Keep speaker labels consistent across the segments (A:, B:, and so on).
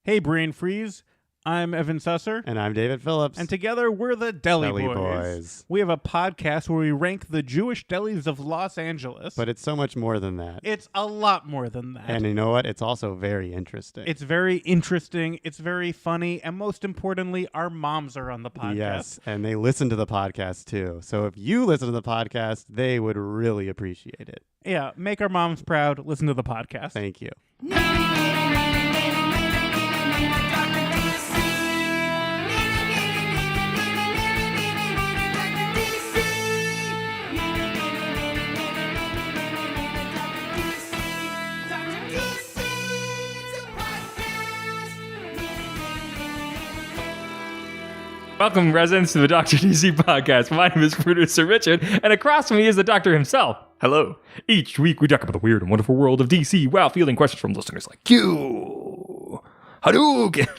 A: Hey, Brain Freeze. I'm Evan Susser.
B: And I'm David Phillips.
A: And together we're the Deli
B: Boys.
A: Boys. We have a podcast where we rank the Jewish delis of Los Angeles.
B: But it's so much more than that.
A: It's a lot more than that.
B: And you know what? It's also very interesting.
A: It's very interesting. It's very funny. And most importantly, our moms are on the podcast.
B: Yes, and they listen to the podcast too. So if you listen to the podcast, they would really appreciate it.
A: Yeah, make our moms proud. Listen to the podcast.
B: Thank you.
C: Welcome, residents, to the Dr. DC podcast. My name is producer Richard, and across from me is the doctor himself.
D: Hello.
C: Each week, we talk about the weird and wonderful world of DC while fielding questions from listeners like you. Hadouken!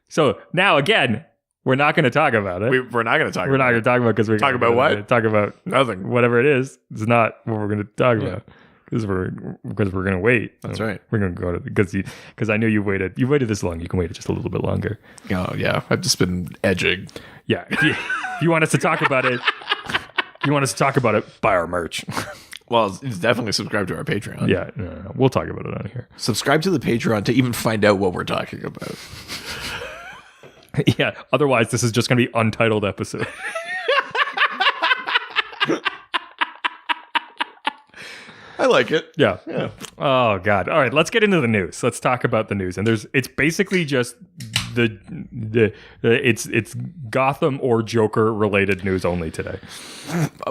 C: So now, again, we're not going to talk about it.
D: We're not going to talk
C: We're not going to talk about it because we're
D: Talk about what?
C: Talk about
D: Nothing.
C: whatever it is. It's not what we're going to talk about. Because we're going to wait.
D: That's right.
C: We're going to go to because I know you waited this long. You can wait just a little bit longer.
D: Oh, yeah. I've just been edging.
C: Yeah. If you want us to talk about it, buy our merch.
D: Well, it's definitely subscribe to our Patreon.
C: Yeah, no. We'll talk about it on here.
D: Subscribe to the Patreon to even find out what we're talking about.
C: Yeah. Otherwise, this is just going to be untitled episode.
D: I like it.
C: Yeah. Oh God. All right. Let's get into the news. Let's talk about the news. And it's basically just it's Gotham or Joker related news only today.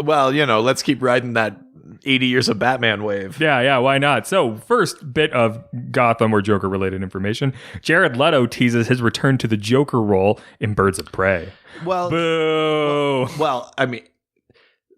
D: Well, let's keep riding that 80 years of Batman wave.
C: Yeah. Why not? So first bit of Gotham or Joker related information. Jared Leto teases his return to the Joker role in Birds of Prey.
D: Well,
C: Boo.
D: well, I mean,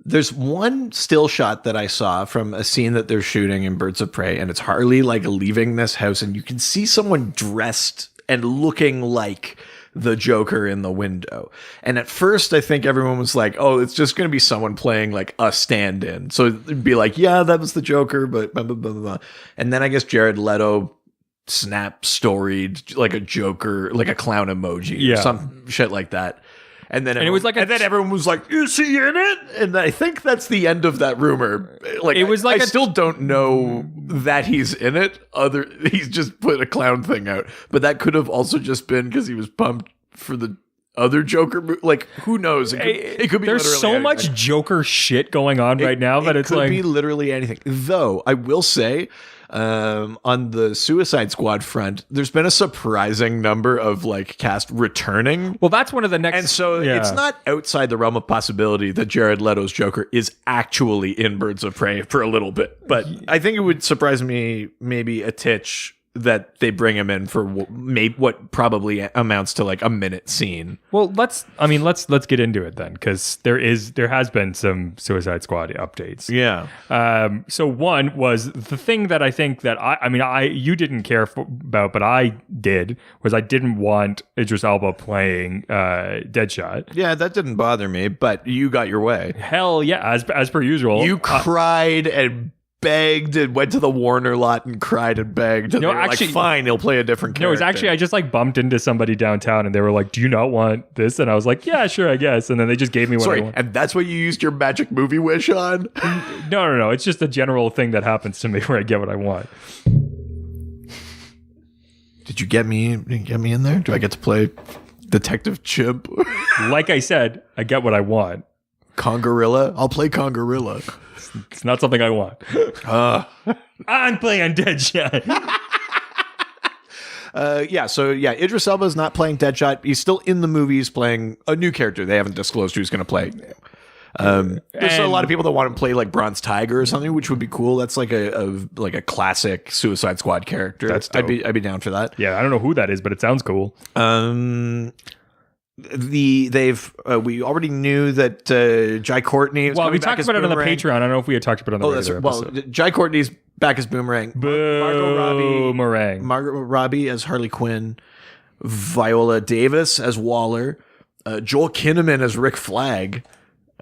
D: there's one still shot that I saw from a scene that they're shooting in Birds of Prey, and it's Harley leaving this house, and you can see someone dressed and looking like the Joker in the window. And at first, I think everyone was like, "Oh, it's just going to be someone playing like a stand-in." So it'd be like, "Yeah, that was the Joker," but blah blah blah blah. And then I guess Jared Leto snap storied like a Joker, like a clown emoji, or some shit like that. And then everyone was like, "Is he in it?" And I think that's the end of that rumor. I still don't know that he's in it. He's just put a clown thing out, but that could have also just been because he was pumped for the other Joker movie. Like, who knows? It could be.
C: There's so
D: anything.
C: much Joker shit going on right now that it's
D: could be literally anything. Though I will say, on the Suicide Squad front, there's been a surprising number of cast returning.
C: Well, that's one of the next,
D: and so it's not outside the realm of possibility that Jared Leto's Joker is actually in Birds of Prey for a little bit. But I think it would surprise me maybe a titch that they bring him in for what probably amounts to a minute scene.
C: Well, let's get into it then, because there has been some Suicide Squad updates.
D: Yeah.
C: So one was the thing that I think that you didn't care about, but I did, was I didn't want Idris Elba playing Deadshot.
D: Yeah, that didn't bother me, but you got your way.
C: Hell yeah, as per usual.
D: You cried and begged and went to the Warner lot and cried and begged. And fine, he'll play a different character.
C: No, it's actually, I just bumped into somebody downtown and they were like, "Do you not want this?" And I was like, "Yeah, sure, I guess." And then they just gave me what I wanted.
D: And that's what you used your magic movie wish on?
C: No. It's just a general thing that happens to me where I get what I want.
D: Did you get me in there? Do I get to play Detective Chimp?
C: Like I said, I get what I want.
D: Congorilla? I'll play Congorilla.
C: It's not something I want. I'm playing Deadshot.
D: Idris Elba is not playing Deadshot. He's still in the movies playing a new character. They haven't disclosed who he's going to play. There's a lot of people that want to play Bronze Tiger or something, which would be cool. That's like a classic Suicide Squad character.
C: That's dope.
D: I'd be down for that.
C: Yeah, I don't know who that is, but it sounds cool.
D: We already knew that Jai Courtney was
C: we talked about it on the Patreon. I don't know if we had talked about it on the regular episode.
D: Well, Jai Courtney's back as Boomerang. Margot Robbie as Harley Quinn. Viola Davis as Waller. Joel Kinnaman as Rick Flag.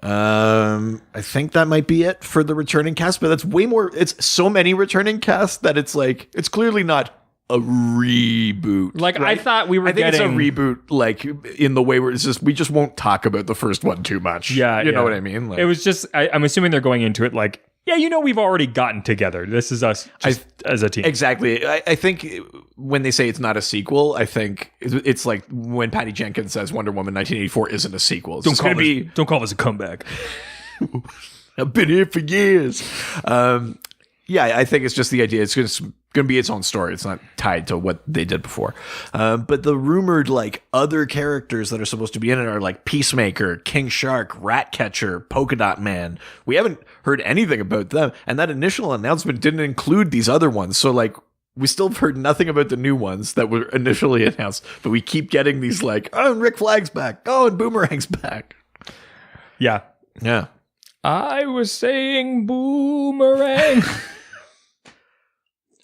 D: I think that might be it for the returning cast, but that's way more. It's so many returning casts that it's clearly not a reboot.
C: Like,
D: right?
C: I thought we were
D: I think
C: getting...
D: it's a reboot, like, in the way where it's just, we just won't talk about the first one too much.
C: Yeah.
D: You know what I mean? Like,
C: It was just, I'm assuming they're going into it like, yeah, we've already gotten together. This is us just as a team.
D: exactly. I think when they say it's not a sequel, I think it's like when Patty Jenkins says Wonder Woman 1984 isn't a sequel. It's
C: Don't call this a comeback.
D: I've been here for years. Yeah, I think it's just the idea. It's going to be its own story. It's not tied to what they did before. But the rumored like other characters that are supposed to be in it are like Peacemaker, King Shark, Ratcatcher, Polka Dot Man. We haven't heard anything about them. And that initial announcement didn't include these other ones. So like we still have heard nothing about the new ones that were initially announced. But we keep getting these like, oh, and Rick Flag's back. Oh, and Boomerang's back.
C: Yeah.
D: Yeah.
C: I was saying boomerang.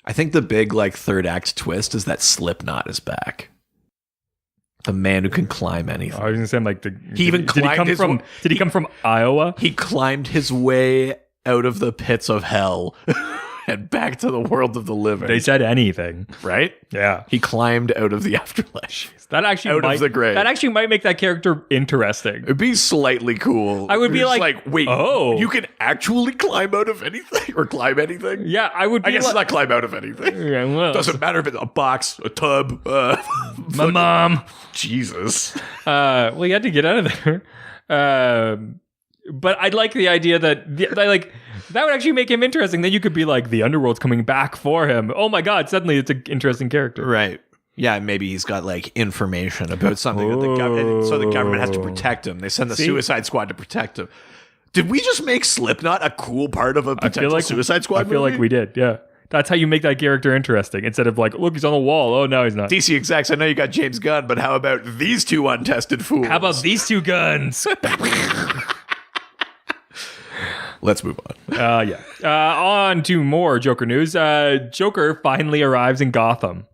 D: I think the big like third act twist is that Slipknot is back. The man who can climb anything.
C: I was gonna say like did he come from Iowa?
D: He climbed his way out of the pits of hell and back to the world of the living.
C: They said anything,
D: right?
C: Yeah.
D: He climbed out of the afterlife.
C: That actually
D: Out of the grave.
C: That actually might make that character interesting.
D: It'd be slightly cool.
C: I would be
D: It's
C: like,
D: wait,
C: oh.
D: you can actually climb out of anything or climb anything?
C: Yeah, I would be
D: I guess
C: like,
D: it's not climb out of anything.
C: Yeah, well,
D: Doesn't matter if it's a box, a tub,
C: my mom.
D: Jesus.
C: Well, you had to get out of there. But I'd like the idea that that would actually make him interesting. Then you could be like, the underworld's coming back for him. Oh my god! Suddenly, it's an interesting character.
D: Right. Yeah, maybe he's got like information about something that the government, so the government has to protect him. They send the Suicide Squad to protect him. Did we just make Slipknot a cool part of a potential Suicide Squad movie?
C: I feel like we did. Yeah. That's how you make that character interesting. Instead of like, look, he's on the wall. Oh, no, he's not.
D: DC execs, I know you got James Gunn, but how about these two untested fools?
C: How about these two guns?
D: Let's move on.
C: On to more Joker news. Joker finally arrives in Gotham.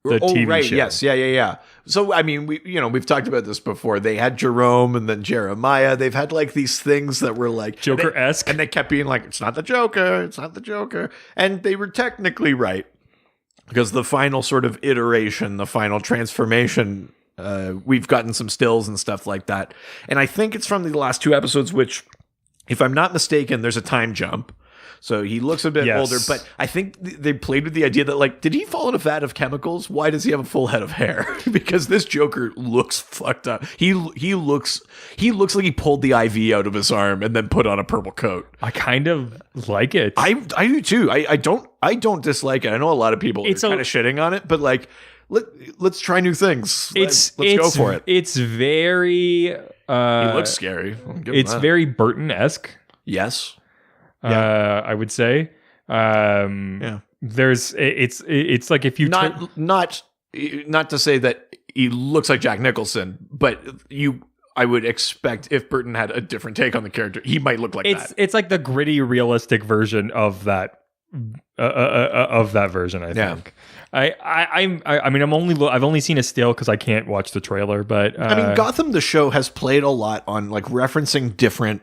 C: The TV show.
D: Yes. Yeah. So, I mean, we've talked about this before. They had Jerome and then Jeremiah. They've had like these things that were like
C: Joker-esque.
D: And they kept being like, it's not the Joker. It's not the Joker. And they were technically right. Because the final sort of iteration, the final transformation, we've gotten some stills and stuff like that. And I think it's from the last two episodes, which, if I'm not mistaken, there's a time jump. So he looks a bit older, but I think they played with the idea that, like, did he fall in a vat of chemicals? Why does he have a full head of hair? Because this Joker looks fucked up. He looks like he pulled the IV out of his arm and then put on a purple coat.
C: I kind of like it.
D: I do too. I don't dislike it. I know a lot of people are kind of shitting on it, but like, let's try new things. Let's go for it.
C: It's very.
D: He looks scary.
C: It's very Burton-esque.
D: Yes.
C: I would say. There's it's like if you
D: not to say that he looks like Jack Nicholson, but I would expect if Burton had a different take on the character, he might look like that.
C: It's like the gritty, realistic version of that version. I think. I've only seen a still because I can't watch the trailer, but
D: I mean, Gotham the show has played a lot on like referencing different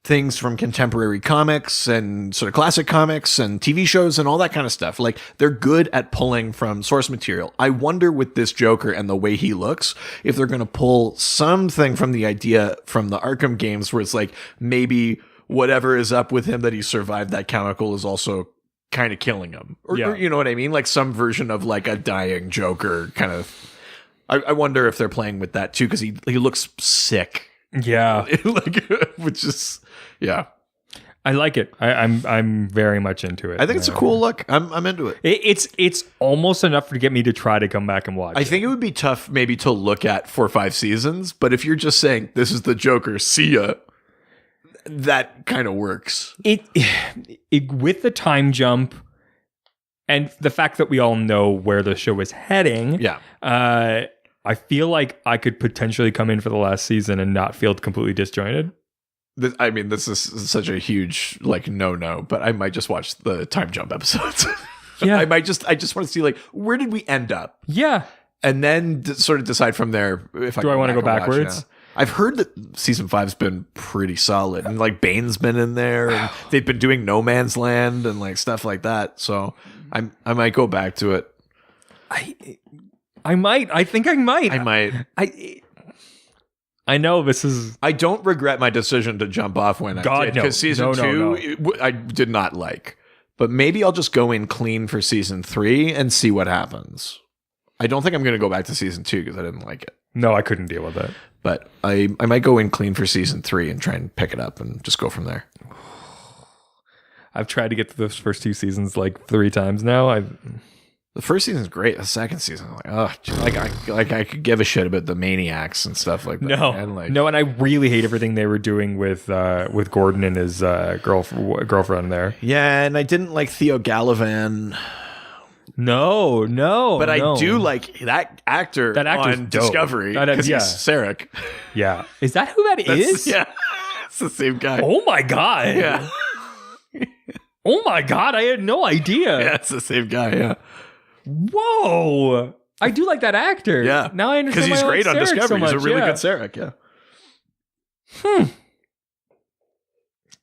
D: things from contemporary comics and sort of classic comics and TV shows and all that kind of stuff. Like, they're good at pulling from source material. I wonder with this Joker and the way he looks, if they're going to pull something from the idea from the Arkham games where it's like, maybe whatever is up with him that he survived that chemical is also kind of killing him. Or you know what I mean? Like some version of like a dying Joker kind of. I wonder if they're playing with that too, because he looks sick.
C: Yeah.
D: Like, which is, yeah.
C: I like it. I'm very much into it.
D: I think it's a cool look. I'm into it.
C: It's almost enough to get me to try to come back and watch.
D: I think it would be tough maybe to look at 4 or 5 seasons, but if you're just saying this is the Joker, see ya, that kind of works.
C: It with the time jump and the fact that we all know where the show is heading.
D: Yeah.
C: I feel like I could potentially come in for the last season and not feel completely disjointed.
D: I mean, this is such a huge like no, but I might just watch the time jump episodes.
C: Yeah,
D: I just want to see like where did we end up?
C: Yeah,
D: and then sort of decide from there if I
C: want to go backwards.
D: I've heard that season 5's been pretty solid, and like Bane's been in there, and they've been doing No Man's Land and like stuff like that. So I might go back to it.
C: I might. I think I might.
D: I might.
C: I know this is.
D: I don't regret my decision to jump off when
C: God,
D: I did,
C: no.
D: because season
C: No,
D: 2 I did not like. But maybe I'll just go in clean for season 3 and see what happens. I don't think I'm going to go back to season 2 because I didn't like it.
C: No, I couldn't deal with it.
D: But I might go in clean for season 3 and try and pick it up and just go from there.
C: I've tried to get to those first 2 seasons like 3 times now.
D: The first season's great. The second season, I'm like, I could give a shit about the maniacs and stuff like that.
C: No,
D: and
C: no, and I really hate everything they were doing with Gordon and his girlfriend there.
D: Yeah, and I didn't like Theo Gallivan.
C: No,
D: but I do like that actor.
C: That actor's
D: on
C: dope.
D: Discovery because
C: yeah.
D: he's Sarek.
C: Yeah, is that who that is?
D: Yeah, it's the same guy.
C: Oh my god.
D: Yeah.
C: Oh my god, I had no idea.
D: Yeah, it's the same guy. Yeah.
C: Whoa. I do like that actor.
D: Yeah.
C: Now I understand
D: Because he's
C: why I
D: great
C: like
D: on
C: Sarek
D: Discovery.
C: so much.
D: He's a really
C: yeah.
D: good Sarek.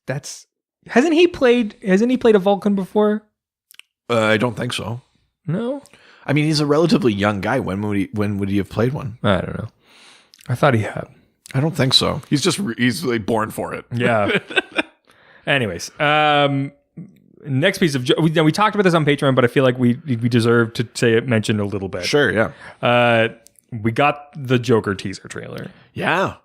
D: Yeah.
C: Hasn't he played a Vulcan before?
D: I don't think so.
C: No.
D: I mean, he's a relatively young guy. When would he have played one?
C: I don't know. I thought he had.
D: I don't think so. He's like born for it.
C: Yeah. Anyways, next piece of we talked about this on Patreon, but I feel like we deserve to say it mentioned a little bit.
D: Sure, yeah.
C: We got the Joker teaser trailer.
D: Yeah.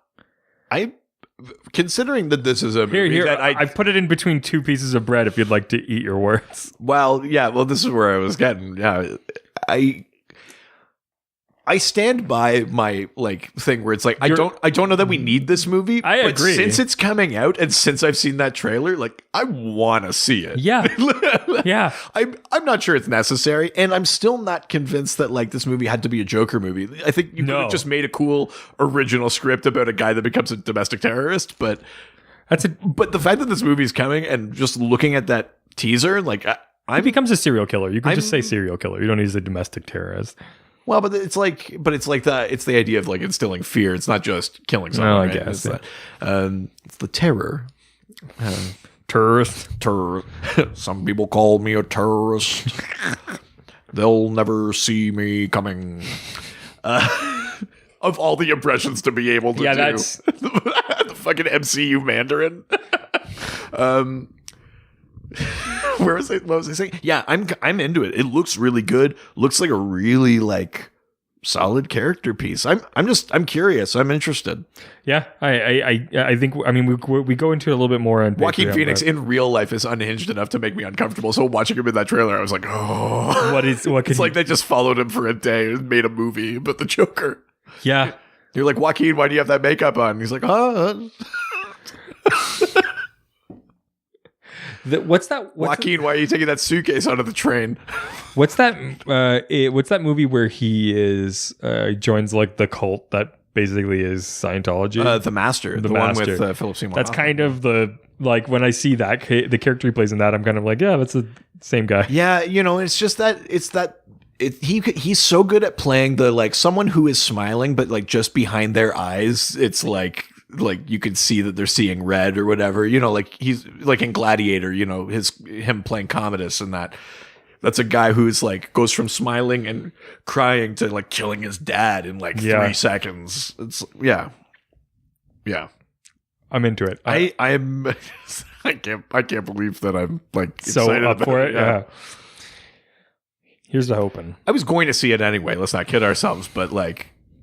D: Considering that this is a movie
C: Here,
D: that
C: I put it in between 2 pieces of bread if you'd like to eat your words.
D: Well, this is where I was getting. Yeah. I stand by my thing where it's like I don't know that we need this movie.
C: I
D: but
C: agree.
D: Since it's coming out and since I've seen that trailer, I want to see it.
C: Yeah. Yeah.
D: I'm not sure it's necessary, and I'm still not convinced that this movie had to be a Joker movie. I think you could have just made a cool original script about a guy that becomes a domestic terrorist, but the fact that this movie is coming and just looking at that teaser,
C: he becomes a serial killer. You can just say serial killer. You don't need to say domestic terrorist.
D: Well, but it's the idea of instilling fear. It's not just killing someone.
C: I
D: right?
C: guess
D: It's the terror.
C: Terrorist.
D: Some people call me a terrorist. They'll never see me coming. Of all the impressions to be able to do,
C: that's
D: the fucking MCU Mandarin. Where was I? What was I saying? Yeah, I'm into it. It looks really good. Looks like a really solid character piece. I'm curious. I'm interested.
C: Yeah, I think. I mean, we go into it a little bit more on
D: Joaquin
C: Patreon,
D: Phoenix
C: but
D: in real life is unhinged enough to make me uncomfortable. So watching him in that trailer, I was like, oh,
C: what could
D: it's like they just followed him for a day and made a movie about the Joker.
C: Yeah,
D: You're like, Joaquin, why do you have that makeup on? And he's like,
C: what's that?
D: Joaquin, why are you taking that suitcase out of the train?
C: What's that? What's that movie where he is joins the cult that basically is Scientology?
D: The Master, the
C: Master.
D: one with Philip Seymour.
C: That's kind of the when I see that the character he plays in that, I'm kind of like, yeah, that's the same guy.
D: Yeah, it's just that. He's so good at playing the someone who is smiling, but just behind their eyes, it's like you can see that they're seeing red or whatever. He's in Gladiator. Him playing Commodus and that's a guy who's goes from smiling and crying to killing his dad in 3 seconds. It's yeah.
C: I'm into it.
D: I can't believe that I'm
C: so
D: excited
C: up
D: about
C: for it. Yeah. Here's the hoping.
D: I was going to see it anyway. Let's not kid ourselves, but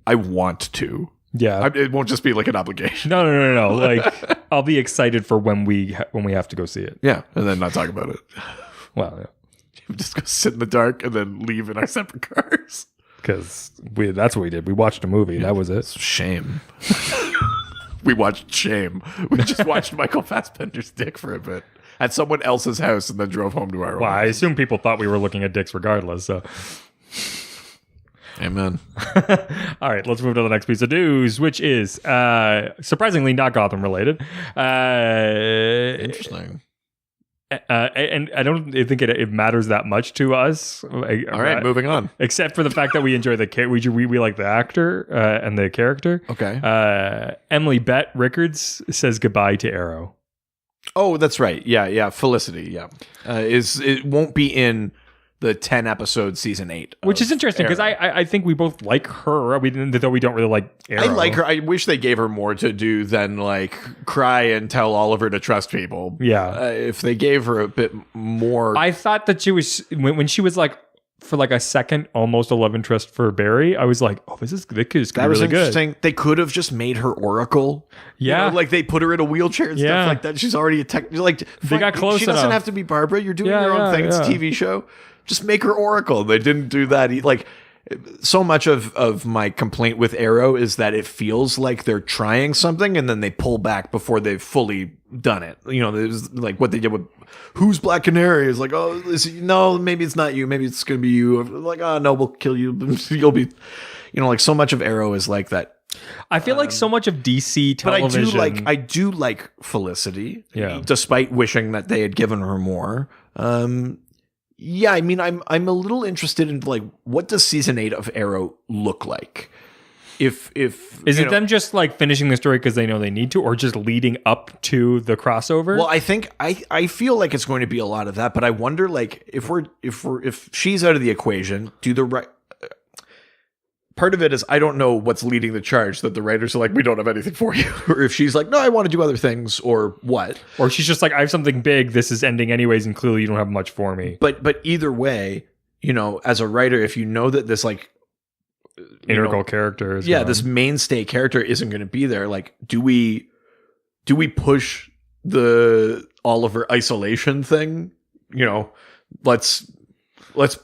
D: I want to.
C: Yeah,
D: it won't just be an obligation.
C: No. I'll be excited for when we have to go see it.
D: Yeah, and then not talk about it.
C: Well, yeah.
D: Just go sit in the dark and then leave in our separate cars.
C: Because that's what we did. We watched a movie. That was it.
D: Shame. We watched Shame. We just watched Michael Fassbender's dick for a bit at someone else's house and then drove home to our own.
C: Well, I assume people thought we were looking at dicks regardless. So,
D: amen.
C: All right, let's move to the next piece of news, which is surprisingly not Gotham related.
D: Interesting.
C: And I don't think it matters that much to us.
D: All right, moving on.
C: Except for the fact that we enjoy we like the actor and the character.
D: Okay.
C: Emily Bett Rickards says goodbye to Arrow.
D: Oh, that's right. Yeah. Felicity. Yeah, it won't be in the 10 episode season 8.
C: Which is interesting because
D: Arrow.
C: I think we both like her, though we don't really like Arrow.
D: I like her. I wish they gave her more to do than like cry and tell Oliver to trust people.
C: Yeah.
D: If they gave her a bit more.
C: I thought that she was, when she was like, for like a second, almost a love interest for Barry, I was like, oh, this is
D: that
C: really
D: was
C: good.
D: interesting. They could have just made her Oracle.
C: Yeah.
D: You know, like they put her in a wheelchair and
C: Yeah.
D: stuff like that. She's already a tech. Like
C: They got close
D: She doesn't
C: enough.
D: have to be Barbara. You're doing
C: Yeah,
D: your own
C: yeah,
D: thing. It's a
C: yeah.
D: TV show. Just make her Oracle. They didn't do that. Like so much of my complaint with Arrow is that it feels like they're trying something and then they pull back before they've fully done it. You know, there's like what they did with who's Black Canary is like, oh, no, maybe it's not you. Maybe it's going to be you. Like, oh, no, we'll kill you. You'll be, you know, like so much of Arrow is like that.
C: I feel like so much of DC television.
D: But I do like Felicity.
C: Yeah.
D: Despite wishing that they had given her more. Yeah, I mean, I'm a little interested in like what does season 8 of Arrow look like? If
C: Is it them just like finishing the story because they know they need to, or just leading up to the crossover?
D: Well, I think I feel like it's going to be a lot of that, but I wonder like if she's out of the equation, do the right part of it is I don't know what's leading the charge that the writers are like, we don't have anything for you, or if she's like, no, I want to do other things, or what,
C: or she's just like, I have something big. This is ending anyways, and clearly you don't have much for me.
D: But either way, you know, as a writer, if you know that this like
C: Integral character is
D: yeah,
C: gone.
D: this mainstay character isn't going to be there. Like, do we push the Oliver isolation thing? You know, let's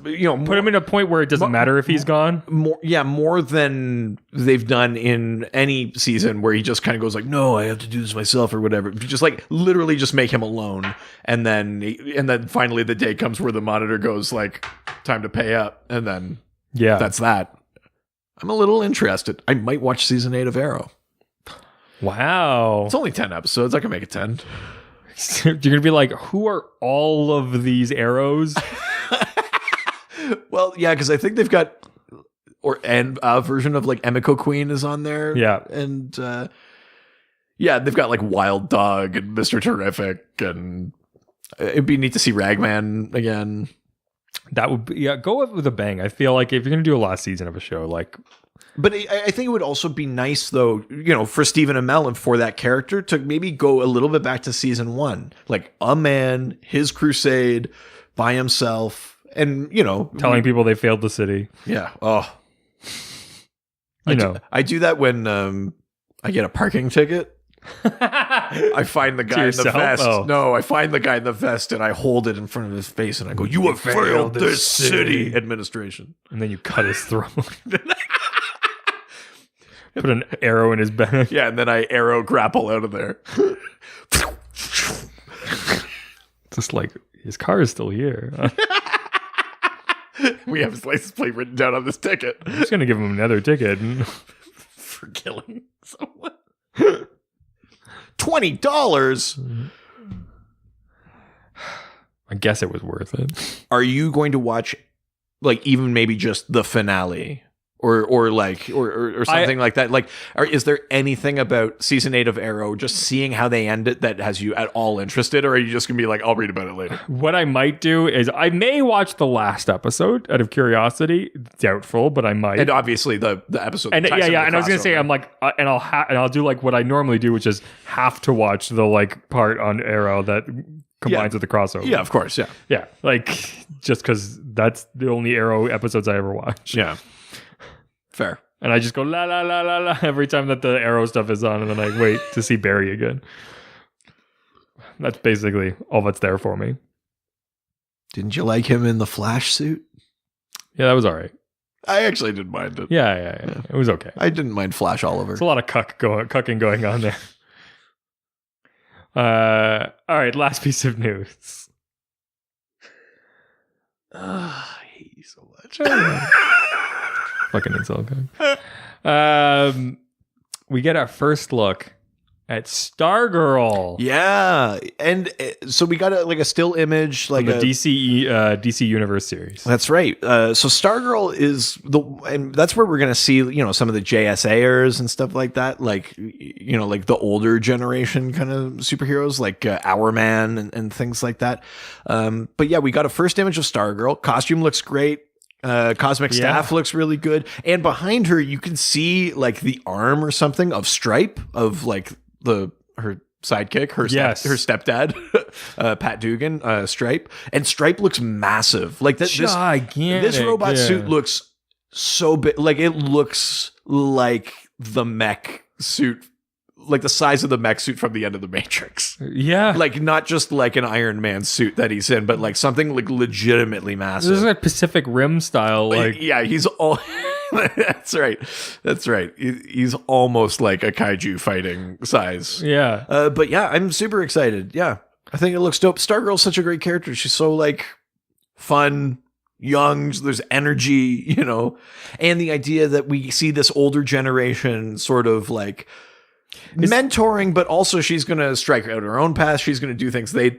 D: you know
C: put him in a point where it doesn't matter if he's gone.
D: More than they've done in any season where he just kind of goes like, no, I have to do this myself or whatever. Just like literally just make him alone, and then finally the day comes where the monitor goes like, time to pay up, and then that's that. I'm a little interested. I might watch season 8 of Arrow.
C: Wow.
D: It's only 10 episodes. I can make it 10.
C: You're gonna be like, who are all of these arrows?
D: Well, yeah, because I think they've got and a version of like Emiko Queen is on there.
C: Yeah.
D: And yeah, they've got like Wild Dog and Mr. Terrific, and it'd be neat to see Ragman again.
C: That would be, go with a bang. I feel like if you're gonna do a last season of a show, like,
D: but I think it would also be nice though, you know, for Stephen Amell and for that character to maybe go a little bit back to season 1, like a man, his crusade by himself, and you know,
C: telling people they failed the city.
D: Yeah. Oh,
C: know,
D: I do that when I get a parking ticket. I find the guy in the vest.
C: Oh.
D: No, I find the guy in the vest and I hold it in front of his face and I go, "You have failed this city administration."
C: And then you cut his throat. Put an arrow in his back.
D: Yeah, and then I arrow grapple out of there.
C: Just like, his car is still here.
D: We have his license plate written down on this ticket.
C: I'm just gonna give him another ticket
D: for killing someone. $20.
C: I guess it was worth it.
D: Are you going to watch, like, even maybe just the finale, or something like that? Like, is there anything about season 8 of Arrow, just seeing how they end it, that has you at all interested, or are you just gonna be like, I'll read about it later?
C: What I might do is I may watch the last episode out of curiosity. Doubtful, but I might.
D: And obviously the episode.
C: And yeah. And I was gonna say, I'm like, and I'll do like what I normally do, which is have to watch the like part on Arrow that combines with the crossover.
D: Yeah, of course.
C: Yeah. Like, just because that's the only Arrow episodes I ever watch.
D: Yeah. Fair.
C: And I just go la la la la la every time that the Arrow stuff is on, and then I wait to see Barry again. That's basically all that's there for me.
D: Didn't you like him in the Flash suit?
C: Yeah, that was all right.
D: I actually didn't mind it.
C: Yeah. It was okay.
D: I didn't mind Flash Oliver.
C: There's a lot of cucking going on there. All right, last piece of news.
D: I hate you so much.
C: Fucking insult guy. We get our first look at Stargirl.
D: Yeah, and so we got a still image, like
C: the DC Universe series.
D: That's right. So Stargirl is and that's where we're gonna see some of the JSAers and stuff like that, like like the older generation kind of superheroes, like Hourman and things like that. But yeah, we got a first image of Stargirl. Costume looks great. Cosmic Staff looks really good, and behind her you can see like the arm or something of Stripe, of like her sidekick, her stepdad, Pat Dugan, Stripe, and Stripe looks massive. Like this robot suit looks so big. Like it looks like the mech suit, like the size of the mech suit from the end of the Matrix.
C: Yeah,
D: like not just like an Iron Man suit that he's in, but like something like legitimately massive.
C: This is like Pacific Rim style. Like
D: yeah, he's all. That's right. He's almost like a kaiju fighting size.
C: Yeah.
D: But yeah, I'm super excited. Yeah, I think it looks dope. Stargirl's such a great character. She's so like fun, young. There's energy, and the idea that we see this older generation sort of like mentoring, but also she's going to strike out her own path. She's going to do things they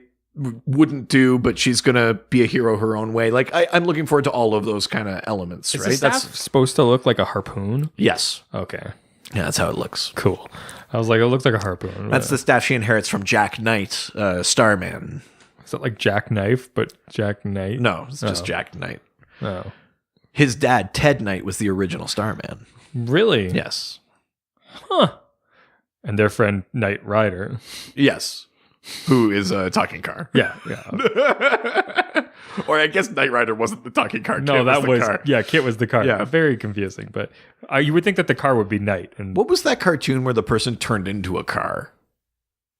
D: wouldn't do, but she's going to be a hero her own way. Like I'm looking forward to all of those kind of elements,
C: right?
D: Is
C: that's supposed to look like a harpoon?
D: Yes.
C: Okay.
D: Yeah, that's how it looks.
C: Cool. I was like, it looks like a harpoon.
D: That's the staff she inherits from Jack Knight, Starman.
C: Is it like Jack Knife, but Jack Knight?
D: No, it's just Jack Knight.
C: Oh.
D: His dad, Ted Knight, was the original Starman.
C: Really?
D: Yes.
C: Huh. And their friend Knight Rider.
D: Yes. Who is a talking car.
C: Yeah.
D: Or I guess Knight Rider wasn't the talking car.
C: No,
D: Kit was the car.
C: Yeah, Kit was the car.
D: Yeah.
C: Very confusing, but you would think that the car would be Knight. And
D: what was that cartoon where the person turned into a car?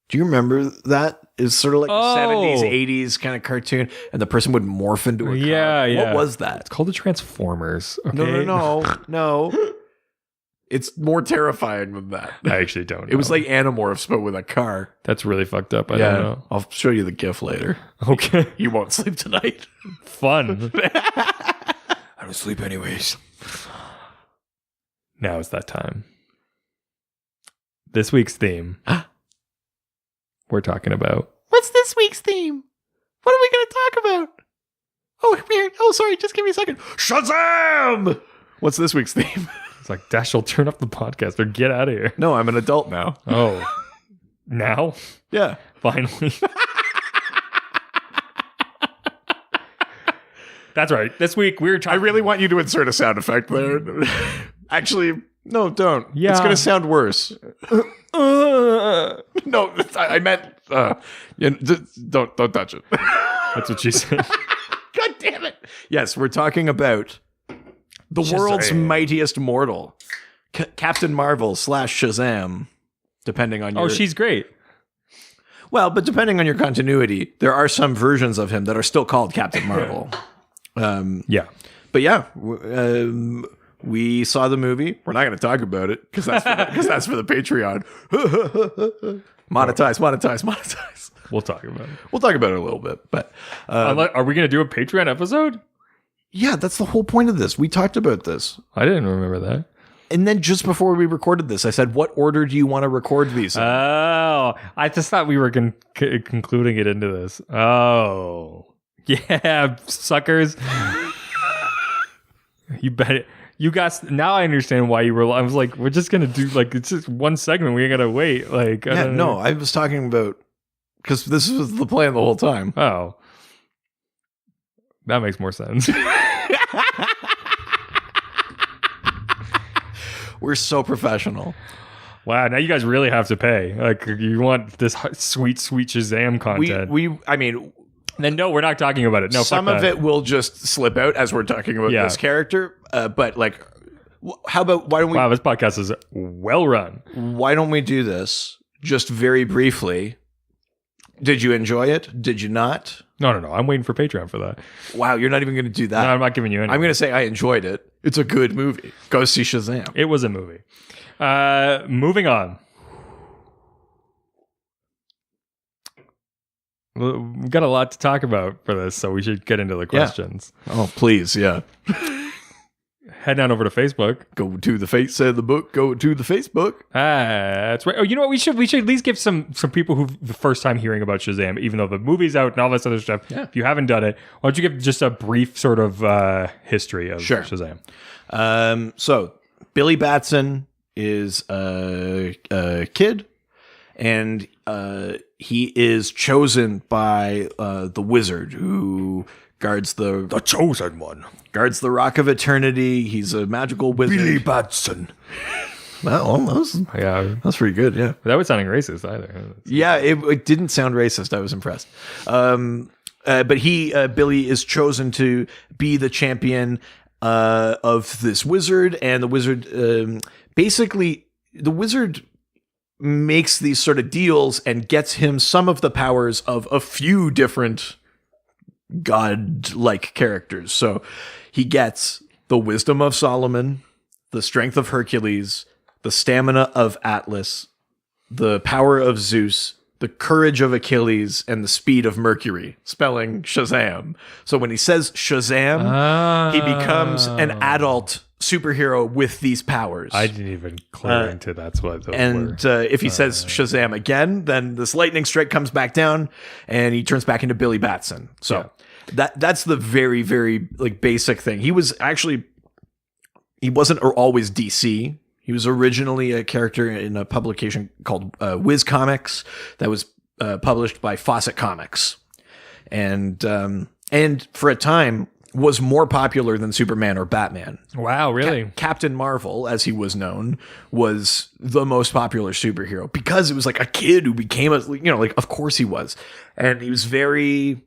D: Do you remember that? It's sort of like the 70s, 80s kind of cartoon, and the person would morph into a car.
C: Yeah.
D: What was that?
C: It's called the Transformers. Okay?
D: No. It's more terrifying than that.
C: I actually don't know.
D: It was like Animorphs, but with a car.
C: That's really fucked up. I don't know.
D: I'll show you the GIF later.
C: Okay.
D: You won't sleep tonight.
C: Fun.
D: I don't sleep anyways.
C: Now it's that time. This week's theme. We're talking about.
D: What's this week's theme? What are we going to talk about? Oh, weird. Oh, sorry. Just give me a second. Shazam! What's this week's theme?
C: It's like, Dash, will turn off the podcast or get out of here.
D: No, I'm an adult now.
C: Oh. Now?
D: Yeah.
C: Finally. That's right. This week we're talking.
D: I really want you to insert a sound effect there. Actually, no, don't.
C: Yeah.
D: It's going to sound worse. No, I meant don't touch it.
C: That's what she said.
D: God damn it. Yes, we're talking about the world's mightiest mortal, Captain Marvel / Shazam, depending on your...
C: Oh, she's great.
D: Well, but depending on your continuity, there are some versions of him that are still called Captain Marvel.
C: Yeah.
D: But yeah, we saw the movie. We're not going to talk about it because that's for the Patreon. Monetize.
C: We'll talk about it.
D: We'll talk about it a little bit. But
C: are we going to do a Patreon episode?
D: Yeah, that's the whole point of this. We talked about this.
C: I didn't remember that.
D: And then just before we recorded this, I said, what order do you want to record these in?
C: Oh, I just thought we were concluding it into this. Oh. Yeah, suckers. You bet it. You guys, now I understand why you were. I was like, we're just gonna do like it's just one segment. We ain't gotta wait. Like,
D: I was talking about because this was the plan the whole time.
C: Oh, that makes more sense.
D: We're so professional.
C: Wow, now you guys really have to pay. Like, you want this sweet Shazam content?
D: I mean.
C: Then no, we're not talking about it. No,
D: some of it will just slip out as we're talking about this character. But like, how about why don't we?
C: Wow, this podcast is well run.
D: Why don't we do this just very briefly? Did you enjoy it? Did you not?
C: No. I'm waiting for Patreon for that.
D: Wow, you're not even going to do that.
C: No, I'm not giving you any.
D: I'm going to say I enjoyed it. It's a good movie. Go see Shazam.
C: It was a movie. Moving on. We've got a lot to talk about for this, so we should get into the questions.
D: Oh, please, yeah.
C: head on over to Facebook.
D: Go to the face and the book. Go to the Facebook.
C: That's right. Oh, you know what? We should at least give some people who the first time hearing about Shazam, even though the movie's out and all this other stuff.
D: Yeah.
C: If you haven't done it, why don't you give just a brief sort of history of Shazam?
D: So Billy Batson is a kid, and he is chosen by the wizard who guards the
C: chosen one.
D: Guards the Rock of Eternity. He's a magical wizard.
C: Billy Batson.
D: Well, that's pretty good. Yeah,
C: Without sounding racist either.
D: yeah. It didn't sound racist. I was impressed. But Billy is chosen to be the champion of this wizard, and the wizard basically the wizard makes these sort of deals and gets him some of the powers of a few different god-like characters. So he gets the wisdom of Solomon, the strength of Hercules, the stamina of Atlas, the power of Zeus, the courage of Achilles, and the speed of Mercury, spelling Shazam. So when he says Shazam, he becomes an adult superhero with these powers.
C: I didn't even clue into that's what those
D: and
C: were.
D: If he says Shazam again, then this lightning strike comes back down and he turns back into Billy Batson. So that's the very, very like basic thing. He wasn't always DC. He was originally a character in a publication called Wiz Comics that was published by Fawcett Comics, and for a time was more popular than Superman or Batman.
C: Wow, really?
D: Captain Marvel, as he was known, was the most popular superhero because it was like a kid who became of course he was, and he was very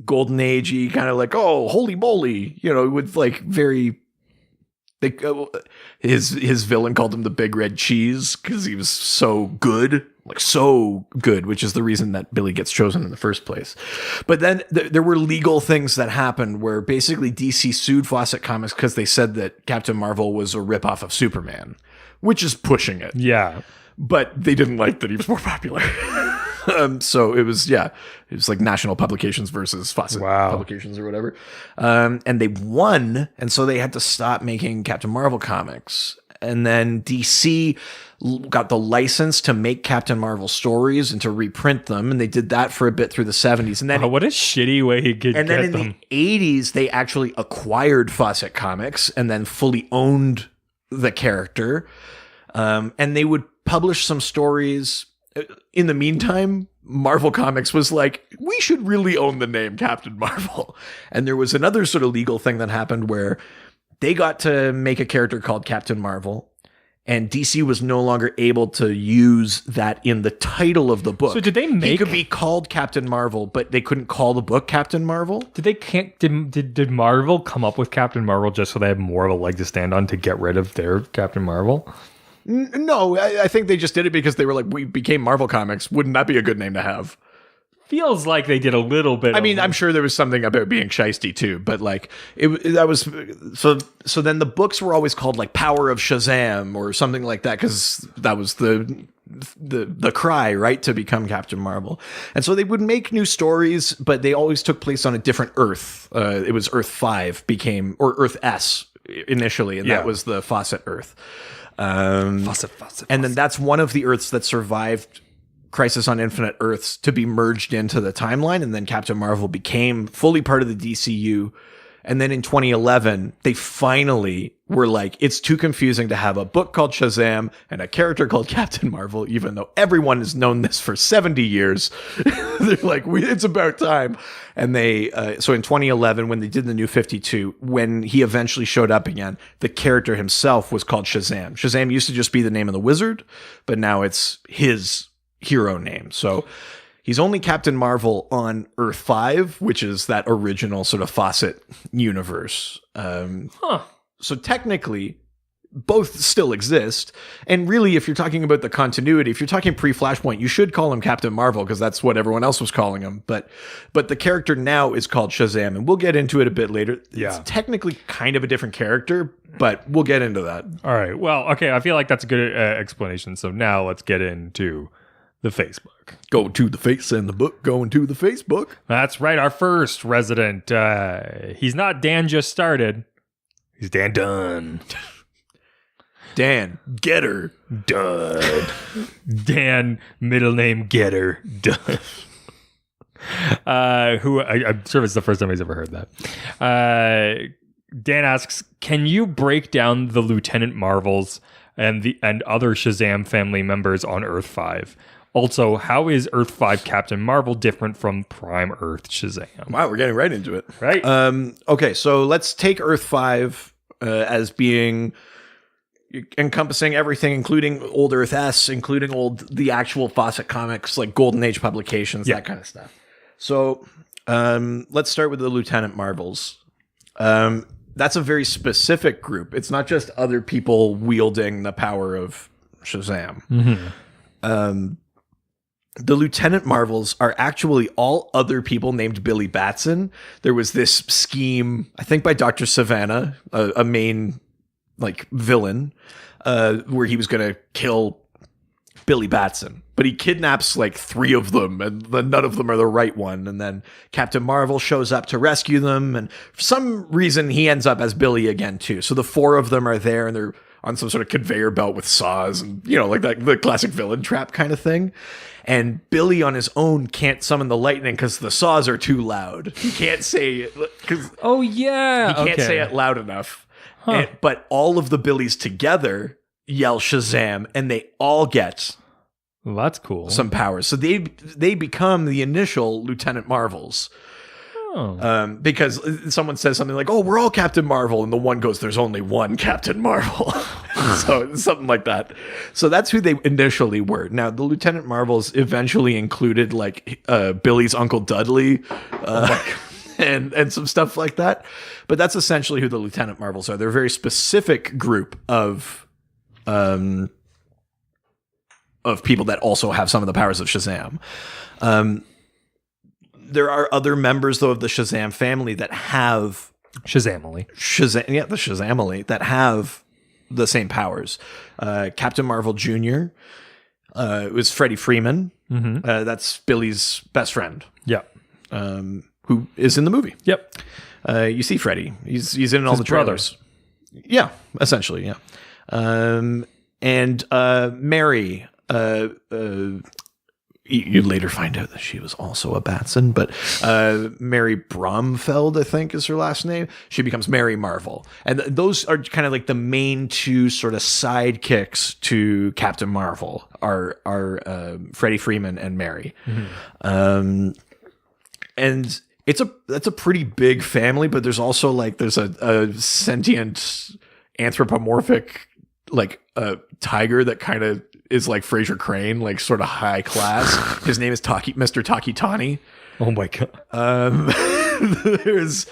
D: golden agey, kind of like, oh, holy moly, with like very. His villain called him the Big Red Cheese because he was so good, which is the reason that Billy gets chosen in the first place. But then there were legal things that happened where basically DC sued Fawcett Comics because they said that Captain Marvel was a ripoff of Superman, which is pushing it.
C: Yeah.
D: But they didn't like that he was more popular. So it was like National Publications versus Fawcett Publications or whatever. And they won. And so they had to stop making Captain Marvel comics. And then DC got the license to make Captain Marvel stories and to reprint them. And they did that for a bit through the 70s. And then
C: what a shitty way he could
D: and
C: get
D: then in
C: them.
D: the 80s, they actually acquired Fawcett Comics and then fully owned the character. And they would publish some stories. In the meantime, Marvel Comics was like, we should really own the name Captain Marvel. And there was another sort of legal thing that happened where they got to make a character called Captain Marvel, and DC was no longer able to use that in the title of the book.
C: So did they make...
D: He could be called Captain Marvel, but they couldn't call the book Captain Marvel?
C: Did Marvel come up with Captain Marvel just so they had more of a leg to stand on to get rid of their Captain Marvel?
D: No, I think they just did it because they were like, we became Marvel Comics. Wouldn't that be a good name to have?
C: Feels like they did a little bit.
D: I mean, I'm sure there was something about being shisty too, but like so then the books were always called like Power of Shazam or something like that because that was the cry, right, to become Captain Marvel. And so they would make new stories, but they always took place on a different Earth. It was Earth 5 or Earth S initially, and that was the Fawcett Earth. Fawcett. And then that's one of the Earths that survived Crisis on Infinite Earths to be merged into the timeline. And then Captain Marvel became fully part of the DCU. And then in 2011, they finally were like, it's too confusing to have a book called Shazam and a character called Captain Marvel, even though everyone has known this for 70 years. They're like, it's about time. And so in 2011, when they did the New 52, when he eventually showed up again, the character himself was called Shazam. Shazam used to just be the name of the wizard, but now it's his hero name. So he's only Captain Marvel on Earth 5, which is that original sort of Fawcett universe. So technically, both still exist. And really, if you're talking about the continuity, if you're talking pre-Flashpoint, you should call him Captain Marvel because that's what everyone else was calling him. But the character now is called Shazam, and we'll get into it a bit later.
C: Yeah.
D: It's technically kind of a different character, but we'll get into that.
C: All right. Well, okay. I feel like that's a good explanation. So now let's get into the Facebook.
D: Go to the face and the book, going to the Facebook.
C: That's right. Our first resident. He's not Dan just started. He's Dan Dunn.
D: Dan Getter
C: Dunn. Dan, middle name Getter Dunn. I'm sure it's the first time he's ever heard that. Dan asks, can you break down the Lieutenant Marvels and other Shazam family members on Earth 5? Also, how is Earth 5 Captain Marvel different from Prime Earth Shazam?
D: Wow, we're getting right into it.
C: Right.
D: Okay, so let's take Earth 5 as being encompassing everything, including old Earth S, including the actual Fawcett Comics, like Golden Age publications, that kind of stuff. So let's start with the Lieutenant Marvels. That's a very specific group. It's not just other people wielding the power of Shazam.
C: Mm-hmm.
D: The Lieutenant Marvels are actually all other people named Billy Batson. There was this scheme, I think by Dr. Savannah, a main villain, where he was going to kill Billy Batson. But he kidnaps 3 of them, and none of them are the right one. And then Captain Marvel shows up to rescue them. And for some reason, he ends up as Billy again, too. So the 4 of them are there, and they're on some sort of conveyor belt with saws and, the classic villain trap kind of thing. And Billy on his own can't summon the lightning because the saws are too loud. He can't say it.
C: Oh, yeah.
D: He can't say it loud enough.
C: Huh.
D: But all of the Billies together yell Shazam, and they all get
C: Well, that's cool.
D: some powers. So they become the initial Lieutenant Marvels.
C: Oh.
D: Because someone says something like, "Oh, we're all Captain Marvel," and the one goes, "There's only one Captain Marvel." So something like that. So that's who they initially were. Now the Lieutenant Marvels eventually included Billy's Uncle Dudley, and some stuff like that. But that's essentially who the Lieutenant Marvels are. They're a very specific group of people that also have some of the powers of Shazam. There are other members, though, of the Shazam family that have
C: Shazamily.
D: the Shazamily that have the same powers. Captain Marvel Jr. Was Freddie Freeman.
C: Mm-hmm.
D: That's Billy's best friend.
C: Yep.
D: Who is in the movie.
C: Yep.
D: You see Freddie. He's in all the trailers. Yeah, essentially, yeah. And Mary, you later find out that she was also a Batson, but Mary Bromfeld, I think, is her last name. She becomes Mary Marvel. And those are kind of the main 2 sort of sidekicks to Captain Marvel are Freddie Freeman and Mary. Mm-hmm. And that's a pretty big family, but there's also there's a sentient anthropomorphic tiger that kind of is like Fraser Crane, sort of high class. His name is Mr. Takitani.
C: Oh my God.
D: There's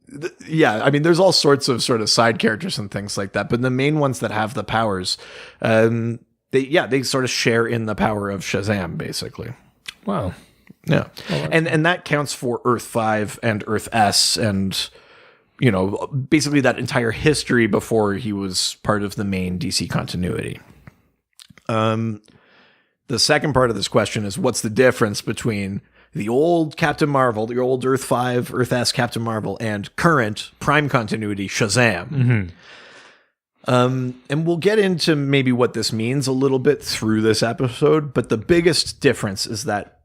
D: there's all sorts of sort of side characters and things like that, but the main ones that have the powers, they sort of share in the power of Shazam, basically.
C: Wow.
D: Yeah. And that counts for Earth 5 and Earth S and, basically that entire history before he was part of the main DC continuity. The second part of this question is, what's the difference between the old Captain Marvel, the old Earth 5, Earth S Captain Marvel, and current Prime continuity Shazam? Mm-hmm. And we'll get into maybe what this means a little bit through this episode, but the biggest difference is that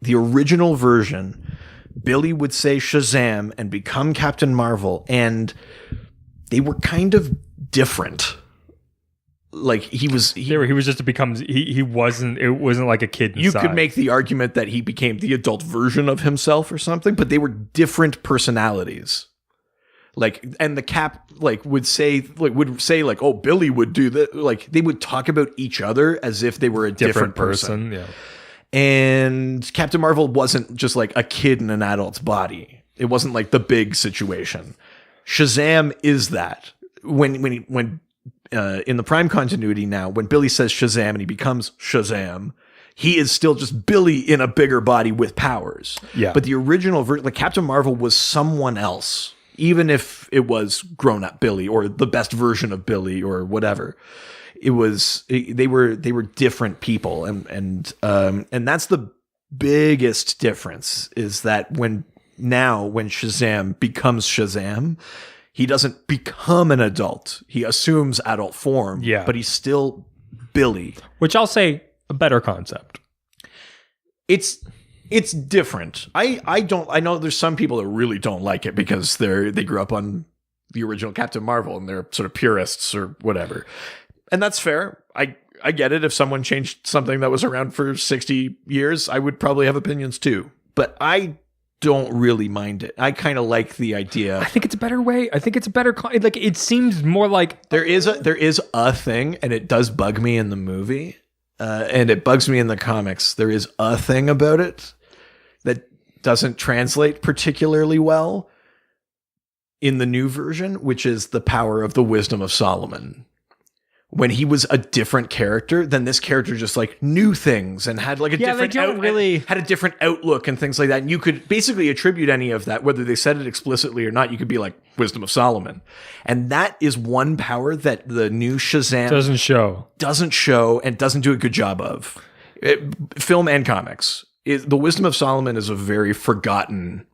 D: the original version, Billy would say Shazam and become Captain Marvel, and they were kind of different. He was just to become, he wasn't, it wasn't like a kid inside. You could make the argument that he became the adult version of himself or something, but they were different personalities. And the Cap would say oh, Billy would do that. They would talk about each other as if they were a different person.
C: Yeah.
D: And Captain Marvel wasn't just a kid in an adult's body. It wasn't the big situation. Shazam is that. When in the Prime continuity now, when Billy says Shazam and he becomes Shazam, he is still just Billy in a bigger body with powers.
C: Yeah.
D: But the original version, Captain Marvel was someone else, even if it was grown-up Billy or the best version of Billy or whatever. They were different people, and that's the biggest difference, is that when Shazam becomes Shazam, he doesn't become an adult. He assumes adult form,
C: Yeah.
D: but he's still Billy.
C: Which I'll say a better concept.
D: It's different. I know there's some people that really don't like it because they grew up on the original Captain Marvel and they're sort of purists or whatever. And that's fair. I get it. If someone changed something that was around for 60 years, I would probably have opinions too. But I don't really mind it. I kind of like the idea.
C: I think it's a better way. I think it's a better like it seems more like
D: There is a thing, and it does bug me in the movie, and it bugs me in the comics. There is a thing about it that doesn't translate particularly well in the new version, which is the power of the wisdom of Solomon. When he was a different character, then this character just like knew things and had like a different had a different outlook and things like that. And you could basically attribute any of that, whether they said it explicitly or not. You could be like wisdom of Solomon, and that is one power that the new Shazam
C: doesn't show
D: and doesn't do a good job of. Film and comics, the wisdom of Solomon is a very forgotten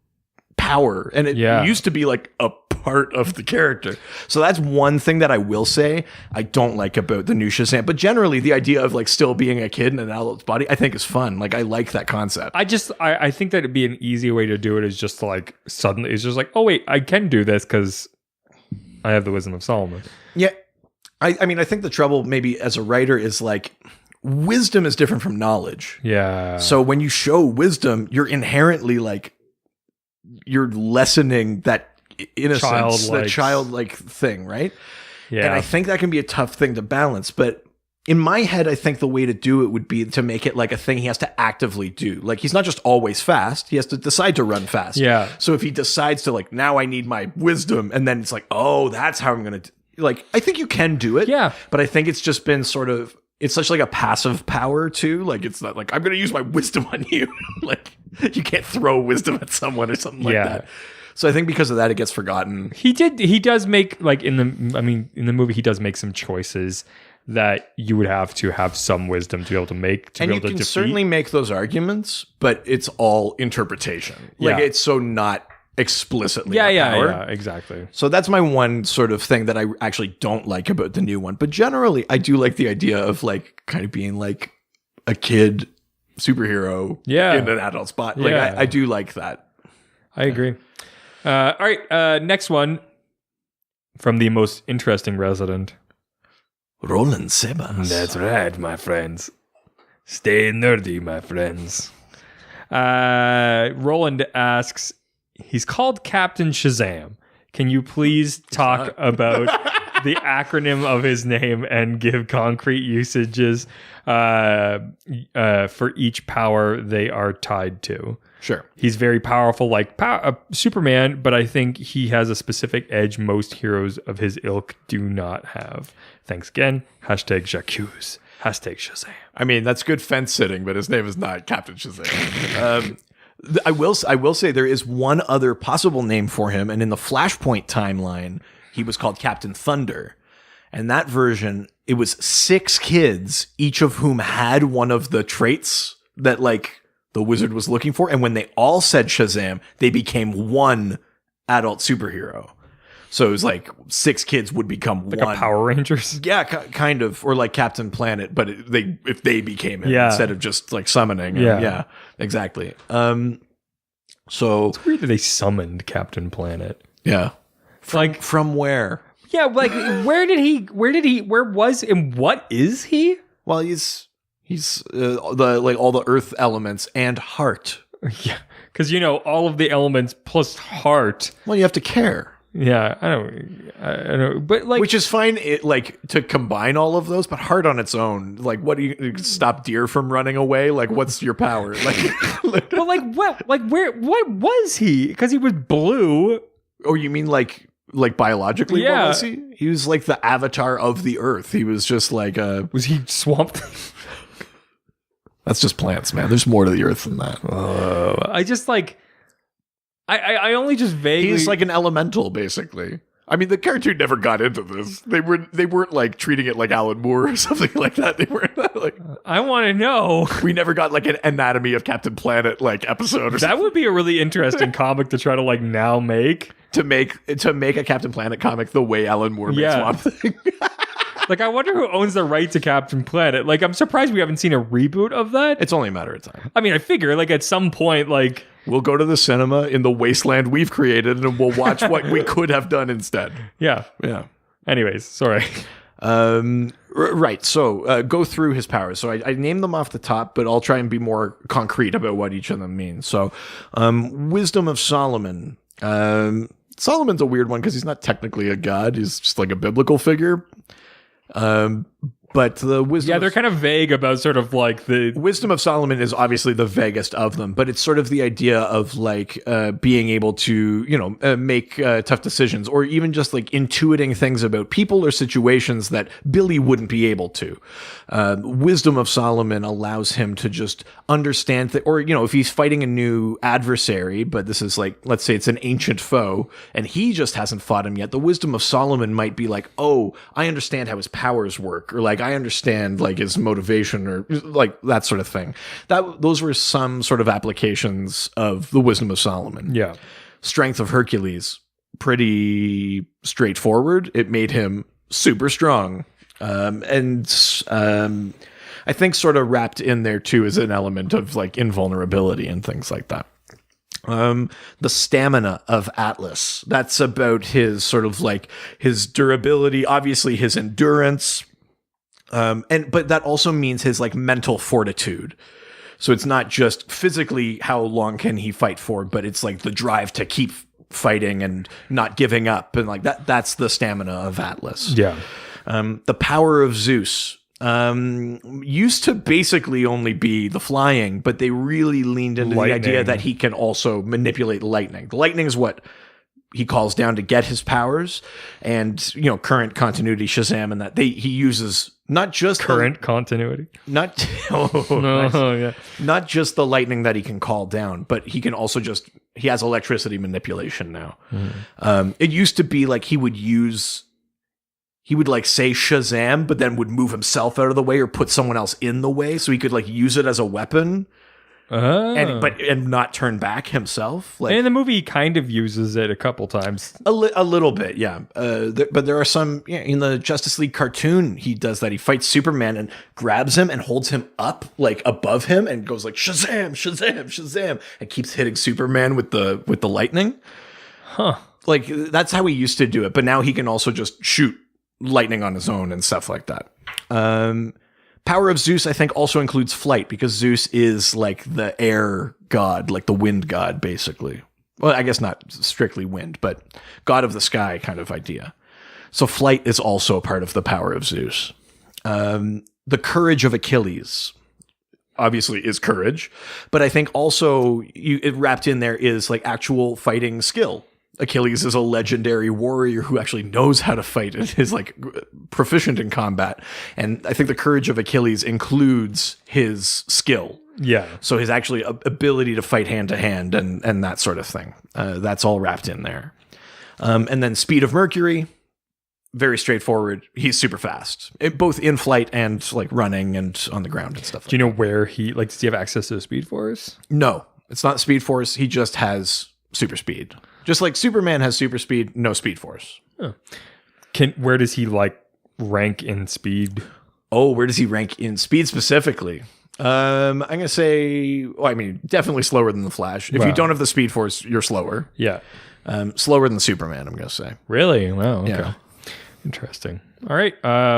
D: power, and it used to be like a part of the character. So that's one thing that I will say I don't like about the new Shazam. But generally, the idea of like still being a kid in an adult's body, I think is fun. Like I like that concept.
C: I think that it'd be an easy way to do it is just to like suddenly it's just like, oh wait, I can do this because I have the wisdom of Solomon.
D: Yeah. I mean, I think the trouble maybe as a writer is like wisdom is different from knowledge.
C: Yeah.
D: So when you show wisdom, you're inherently like you're lessening that innocence, that childlike thing, right?
C: Yeah.
D: And I think that can be a tough thing to balance. But in my head, I think the way to do it would be to make it like a thing he has to actively do. Like he's not just always fast. He has to decide to run fast.
C: Yeah.
D: So if he decides to like, now I need my wisdom, and then it's like, oh, that's how I'm going to like, I think you can do it.
C: Yeah.
D: But I think it's just been sort of, it's such like a passive power too. Like it's not like I'm going to use my wisdom on you. Like you can't throw wisdom at someone or something like that. So I think because of that, it gets forgotten.
C: He does make like in the movie, he does make some choices that you would have to have some wisdom to be able to make to
D: and
C: be able to defeat.
D: You can certainly make those arguments, but it's all interpretation. Like it's so not explicitly power.
C: Yeah, exactly.
D: So that's my one sort of thing that I actually don't like about the new one. But generally, I do like the idea of like kind of being like a kid superhero in an adult spot. Like I do like that.
C: I agree. All right, next one from the most interesting resident.
D: Roland Sebas.
C: That's right, my friends. Stay nerdy, my friends. Roland asks, he's called Captain Shazam. Can you please talk about the acronym of his name and give concrete usages for each power they are tied to?
D: Sure.
C: He's very powerful like Superman, but I think he has a specific edge most heroes of his ilk do not have. Thanks again. #J'accuse. #Shazam.
D: I mean, that's good fence sitting, but his name is not Captain Shazam. I will say there is one other possible name for him, and in the Flashpoint timeline, he was called Captain Thunder. And that version, it was 6 kids, each of whom had one of the traits that like the wizard was looking for. And when they all said Shazam, they became one adult superhero. So it was like 6 kids would become
C: like
D: one.
C: a Power Rangers?
D: Yeah, kind of. Or like Captain Planet, but if they became it instead of just like summoning. Yeah, exactly. So
C: it's weird that they summoned Captain Planet.
D: Yeah.
C: Like
D: from where?
C: Yeah, like where was and what is he?
D: Well, he's the like all the earth elements and heart.
C: Yeah, because all of the elements plus heart.
D: Well, you have to care.
C: Yeah, I don't, but like,
D: which is fine. It like to combine all of those, but heart on its own. Like, what do you stop deer from running away? Like, what's your power? Like,
C: but like what? Like where? What was he? Because he was blue.
D: Oh, you mean like biologically?
C: Yeah.
D: What was he? He was like the avatar of the earth. He was just like
C: was he swamped?
D: That's just plants, man. There's more to the earth than that.
C: I just like. I only just vaguely.
D: He's like an elemental, basically. I mean, the cartoon never got into this. They weren't like treating it like Alan Moore or something like that. They weren't like.
C: I want to know.
D: We never got like an Anatomy of Captain Planet like episode or something.
C: That would be a really interesting comic to try to like now make.
D: to make a Captain Planet comic the way Alan Moore made Swamp Thing.
C: Like, I wonder who owns the right to Captain Planet. Like, I'm surprised we haven't seen a reboot of that.
D: It's only a matter of time.
C: I mean, I figure, like, at some point, like...
D: We'll go to the cinema in the wasteland we've created, and we'll watch what we could have done instead.
C: Yeah. Anyways, sorry.
D: Right. So go through his powers. So I named them off the top, but I'll try and be more concrete about what each of them means. So Wisdom of Solomon. Solomon's a weird one because he's not technically a god. He's just like a biblical figure. But the wisdom,
C: yeah, they're kind of vague about sort of like the
D: Wisdom of Solomon is obviously the vaguest of them, but it's sort of the idea of like being able to, make tough decisions, or even just like intuiting things about people or situations that Billy wouldn't be able to. Wisdom of Solomon allows him to just understand or if he's fighting a new adversary, but this is like, let's say it's an ancient foe and he just hasn't fought him yet. The Wisdom of Solomon might be like, oh, I understand how his powers work, or like I understand like his motivation, or like that sort of thing. Those were some sort of applications of the Wisdom of Solomon.
C: Yeah.
D: Strength of Hercules, pretty straightforward. It made him super strong. I think sort of wrapped in there too is an element of like invulnerability and things like that. The stamina of Atlas, that's about his sort of like his durability, obviously his endurance. But that also means his like mental fortitude. So it's not just physically how long can he fight for, but it's like the drive to keep fighting and not giving up. And like that's the stamina of Atlas.
C: Yeah.
D: The power of Zeus used to basically only be the flying, but they really leaned into the idea that he can also manipulate lightning. The lightning is what he calls down to get his powers, and current continuity Shazam, and that he uses not just
C: current continuity,
D: not just the lightning that he can call down, but he can also he has electricity manipulation now. It used to be like he would like say Shazam, but then would move himself out of the way or put someone else in the way so he could like use it as a weapon. And not turn back himself. Like,
C: in the movie, he kind of uses it a couple times.
D: A little bit, yeah. But there are some in the Justice League cartoon. He does that. He fights Superman and grabs him and holds him up like above him and goes like Shazam, Shazam, Shazam, and keeps hitting Superman with the lightning.
C: Huh?
D: Like that's how he used to do it. But now he can also just shoot lightning on his own and stuff like that. Power of Zeus, I think, also includes flight, because Zeus is like the air god, like the wind god, basically. Well, I guess not strictly wind, but god of the sky kind of idea. So flight is also a part of the power of Zeus. The courage of Achilles, obviously, is courage, but I think also it wrapped in there is like actual fighting skill. Achilles is a legendary warrior who actually knows how to fight and is like proficient in combat. And I think the courage of Achilles includes his skill.
C: Yeah.
D: So his actually ability to fight hand to hand and that sort of thing. That's all wrapped in there. And then speed of Mercury, very straightforward. He's super fast, both in flight and like running and on the ground and stuff.
C: Do you know where does he have access to the Speed Force?
D: No, it's not Speed Force. He just has super speed. Just like Superman has super speed, no Speed Force.
C: Oh. Where does he like rank in speed?
D: Oh, where does he rank in speed specifically? I'm going to say, definitely slower than the Flash. If you don't have the Speed Force, you're slower.
C: Yeah.
D: Slower than Superman, I'm going to say.
C: Really? Wow. Okay.
D: Yeah.
C: Interesting. All right.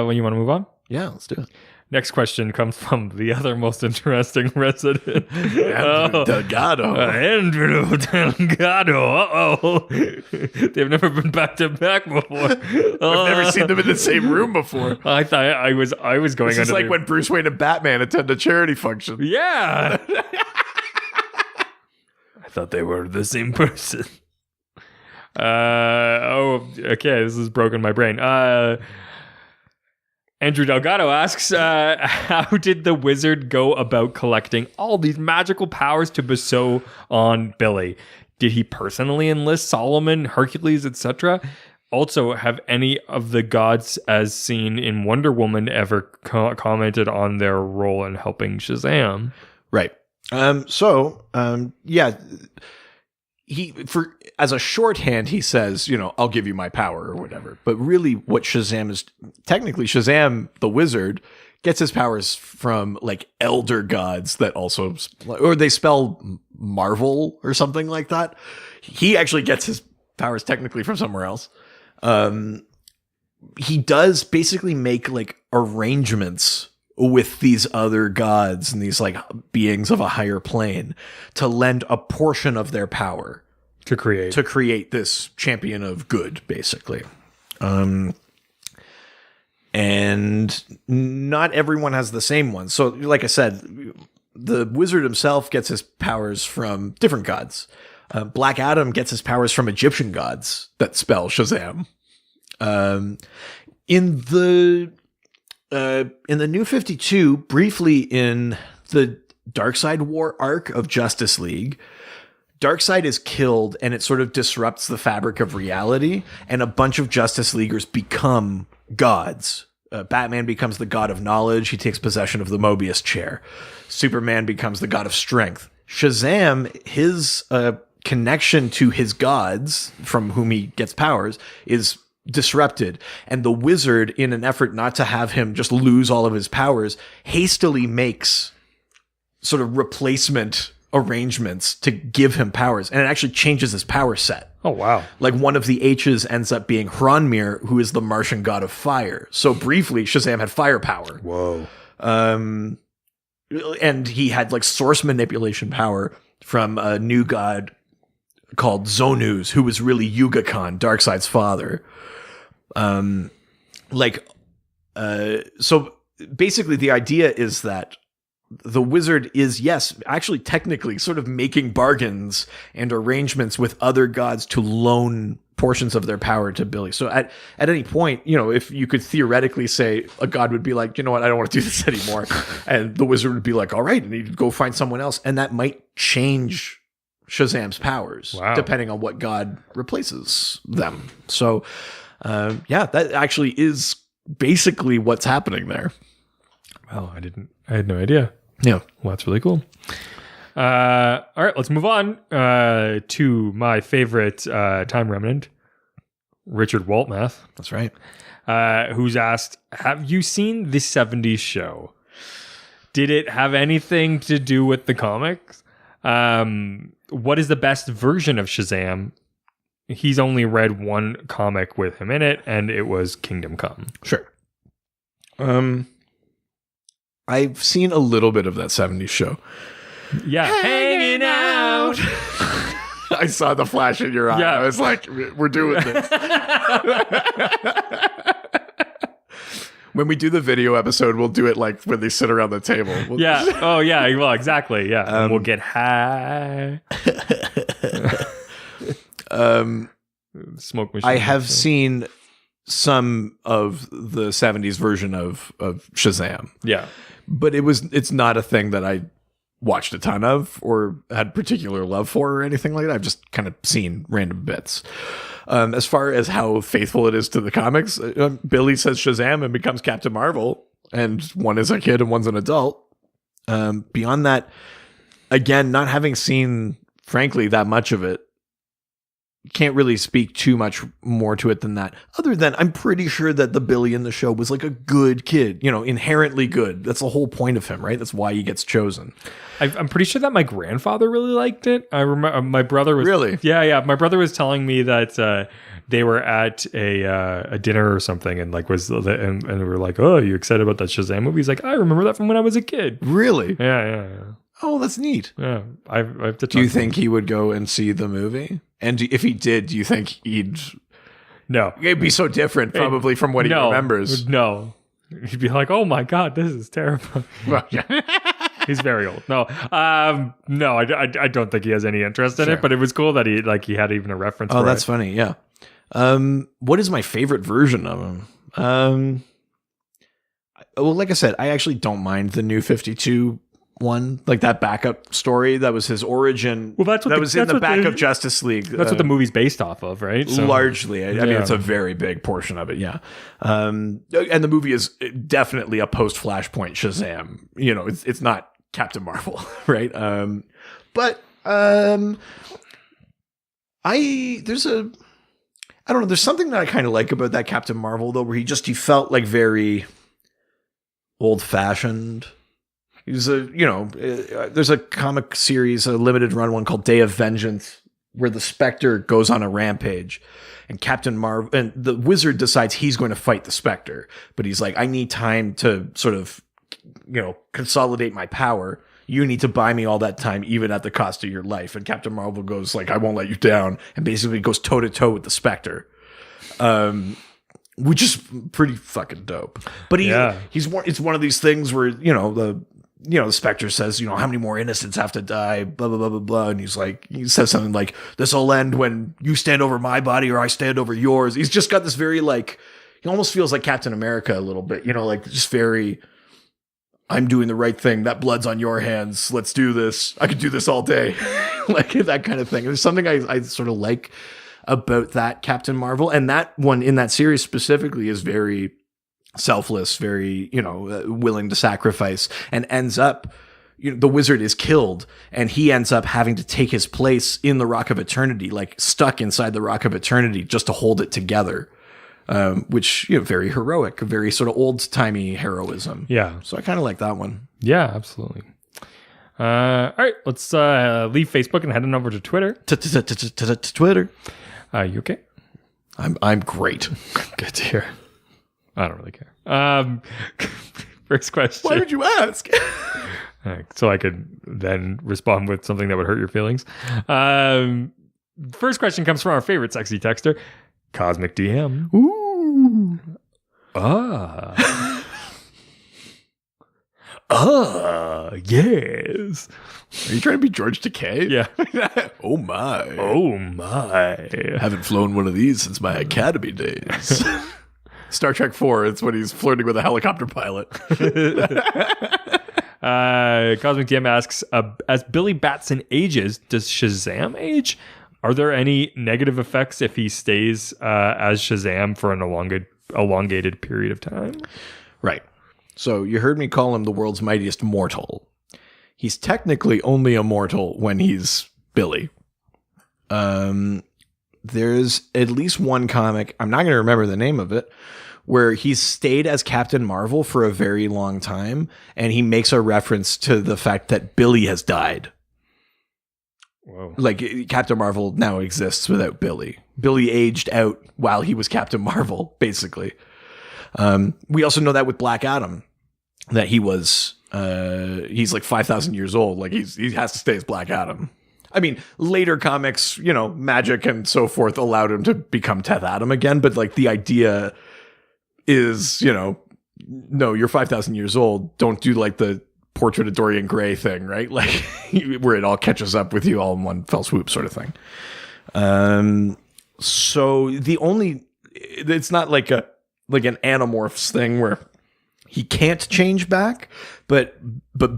C: When you want to move on?
D: Yeah, let's do it.
C: Next question comes from the other most interesting resident.
D: Andrew Delgado.
C: Andrew Delgado. Uh-oh. They've never been back to back before.
D: I've never seen them in the same room before.
C: I thought I was going
D: This is like when Bruce Wayne and Batman attend a charity function.
C: Yeah. I thought they were the same person. Okay. This has broken my brain. Andrew Delgado asks, how did the wizard go about collecting all these magical powers to bestow on Billy? Did he personally enlist Solomon, Hercules, etc.? Also, have any of the gods, as seen in Wonder Woman, ever commented on their role in helping Shazam?
D: Right. as a shorthand, he says, I'll give you my power or whatever. But really what Shazam is, technically Shazam, the wizard, gets his powers from like elder gods that also, or they spell Marvel or something like that. He actually gets his powers technically from somewhere else. He does basically make like arrangements with these other gods and these like beings of a higher plane to lend a portion of their power
C: to create
D: this champion of good, basically. And not everyone has the same one. So like I said, the wizard himself gets his powers from different gods. Black Adam gets his powers from Egyptian gods that spell Shazam. In the New 52, briefly in the Darkseid War arc of Justice League, Darkseid is killed and it sort of disrupts the fabric of reality, and a bunch of Justice Leaguers become gods. Batman becomes the god of knowledge. He takes possession of the Mobius chair. Superman becomes the god of strength. Shazam, his connection to his gods from whom he gets powers is disrupted, and the wizard, in an effort not to have him just lose all of his powers, hastily makes sort of replacement arrangements to give him powers, and it actually changes his power set.
C: Oh wow.
D: Like one of the H's ends up being Hronmir, who is the Martian god of fire. So briefly Shazam had firepower.
C: Whoa.
D: And he had like source manipulation power from a new god called Zonus, who was really Yuga Khan, Darkseid's father. So basically the idea is that the wizard is, yes, actually technically sort of making bargains and arrangements with other gods to loan portions of their power to Billy. So at any point, if you could theoretically say a god would be like, you know what, I don't want to do this anymore. And the wizard would be like, all right, and he'd go find someone else. And that might change Shazam's powers, depending on what god replaces them. So, that actually is basically what's happening there.
C: Well, I had no idea.
D: Yeah.
C: Well, that's really cool. All right, let's move on to my favorite time remnant, Richard Waltmath.
D: That's right.
C: Who's asked, have you seen the 70s show? Did it have anything to do with the comics? What is the best version of Shazam? He's only read one comic with him in it, and it was Kingdom Come.
D: Sure. I've seen a little bit of that 70s show.
C: Yeah. Hanging out.
D: I saw the flash in your eye.
C: Yeah.
D: I was like, we're doing this. When we do the video episode, we'll do it like when they sit around the table.
C: Yeah. Oh, yeah. Well, exactly. Yeah. We'll get high. Smoke machine.
D: I have seen some of the 70s version of Shazam.
C: Yeah.
D: But it's not a thing that I watched a ton of or had particular love for or anything like that. I've just kind of seen random bits. As far as how faithful it is to the comics, Billy says Shazam and becomes Captain Marvel, and one is a kid and one's an adult. Beyond that, again, not having seen, frankly, that much of it, can't really speak too much more to it than that, other than I'm pretty sure that the Billy in the show was like a good kid, inherently good. That's the whole point of him, right? That's why he gets chosen.
C: I'm pretty sure that my grandfather really liked it. I remember my brother was
D: really,
C: yeah. My brother was telling me that they were at a dinner or something, and like and they were like, "Oh, you excited about that Shazam movie?" He's like, "I remember that from when I was a kid."
D: Really?
C: Yeah.
D: Oh, that's neat.
C: Yeah, I have to.
D: Do you think he would go and see the movie? And if he did, do you think he'd?
C: No,
D: it'd be so different, probably, from what he remembers.
C: No, he'd be like, "Oh my god, this is terrible."
D: Well, yeah.
C: He's very old. No, I don't think he has any interest in it. But it was cool that he had even a reference.
D: Oh,
C: for
D: that's
C: it.
D: funny. Yeah. What is my favorite version of him? Well, like I said, I actually don't mind the New 52 one, like that backup story that was his origin. Well, that was in the back of Justice League.
C: That's what the movie's based off of, right? So,
D: largely, I mean, it's a very big portion of it. Yeah, and the movie is definitely a post Flashpoint Shazam. It's not Captain Marvel, right? But There's I don't know. There's something that I kind of like about that Captain Marvel though, where he felt like very old fashioned. He's there's a comic series, a limited run one called Day of Vengeance, where the Spectre goes on a rampage, and Captain Marvel and the Wizard decides he's going to fight the Spectre, but he's like, I need time to sort of, consolidate my power. You need to buy me all that time, even at the cost of your life. And Captain Marvel goes like, I won't let you down, and basically goes toe to toe with the Spectre, which is pretty fucking dope. But it's one of these things where the Spectre says, how many more innocents have to die, blah, blah, blah, blah, blah. And he says something like, this will end when you stand over my body or I stand over yours. He's just got this very he almost feels like Captain America a little bit, just very, I'm doing the right thing. That blood's on your hands. Let's do this. I could do this all day. Like that kind of thing. There's something I sort of like about that Captain Marvel. And that one in that series specifically is very selfless, very, willing to sacrifice, and ends up, the Wizard is killed and he ends up having to take his place in the Rock of Eternity, like stuck inside the Rock of Eternity just to hold it together. Which, very heroic, very sort of old timey heroism.
C: Yeah.
D: So I kind of like that one.
C: Yeah, absolutely. All right, let's leave Facebook and head on over to Twitter.
D: Twitter.
C: You okay?
D: I'm great.
C: Good to hear. I don't really care. First question.
D: Why would you ask?
C: So I could then respond with something that would hurt your feelings. First question comes from our favorite sexy texter, Cosmic DM.
D: Ooh.
C: Yes.
D: Are you trying to be George Takei?
C: Yeah.
D: Oh my.
C: Oh my.
D: Haven't flown one of these since my academy days. Star Trek 4, it's when he's flirting with a helicopter pilot.
C: Cosmic DM asks, as Billy Batson ages, does Shazam age? Are there any negative effects if he stays as Shazam for an elongated period of time?
D: Right. So you heard me call him the world's mightiest mortal. He's technically only a mortal when he's Billy. There's at least one comic, I'm not going to remember the name of it, where he's stayed as Captain Marvel for a very long time, and he makes a reference to the fact that Billy has died.
C: Whoa.
D: Like, Captain Marvel now exists without Billy. Billy aged out while he was Captain Marvel, basically. We also know that with Black Adam, that he's like 5,000 years old. Like, he has to stay as Black Adam. I mean, later comics, magic and so forth allowed him to become Teth Adam again, but like the idea is, no, you're 5,000 years old. Don't do like the Portrait of Dorian Gray thing, right? Like where it all catches up with you all in one fell swoop sort of thing. So it's not like an Animorphs thing where he can't change back, but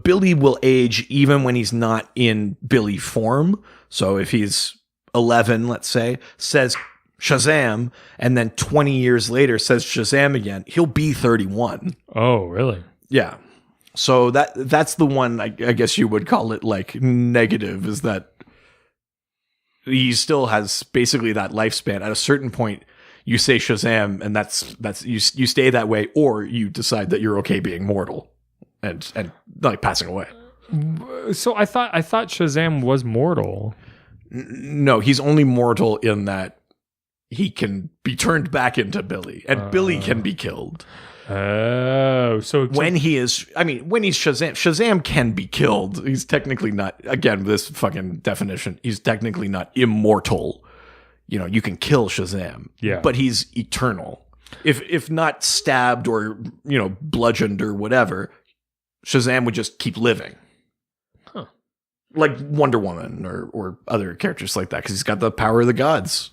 D: Billy will age even when he's not in Billy form. So if he's 11, let's say, says Shazam, and then 20 years later says Shazam again, he'll be 31.
C: Oh, really?
D: Yeah. So that's the one I guess you would call it like negative, is that he still has basically that lifespan. At a certain point, you say Shazam, and that's you stay that way, or you decide that you're okay being mortal and like passing away.
C: So I thought Shazam was mortal.
D: No, he's only mortal in that he can be turned back into Billy, and Billy can be killed.
C: Oh, so
D: when he's Shazam can be killed. He's technically not, again, this fucking definition, he's technically not immortal. You can kill Shazam, but he's eternal. If not stabbed or, bludgeoned or whatever, Shazam would just keep living.
C: Huh.
D: Like Wonder Woman or other characters like that, because he's got the power of the gods.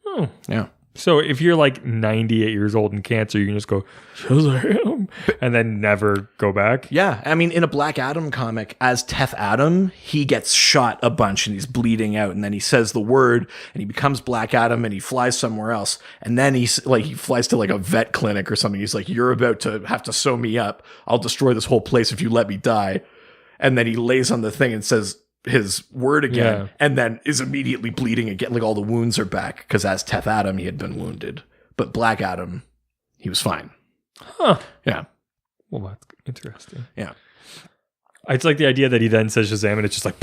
C: Oh.
D: Yeah.
C: So if you're like 98 years old and cancer, you can just go Shazam and then never go back.
D: Yeah, I mean, in a Black Adam comic, as Teth Adam, he gets shot a bunch and he's bleeding out, and then he says the word and he becomes Black Adam and he flies somewhere else, and then he flies to like a vet clinic or something. He's like, "You're about to have to sew me up. I'll destroy this whole place if you let me die." And then he lays on the thing and says his word again,
C: Yeah.
D: and then is immediately bleeding again. Like all the wounds are back because as Teth Adam, he had been wounded, but Black Adam, he was fine.
C: Huh.
D: Yeah.
C: Well, that's interesting.
D: Yeah.
C: It's like the idea that he then says Shazam and it's just like,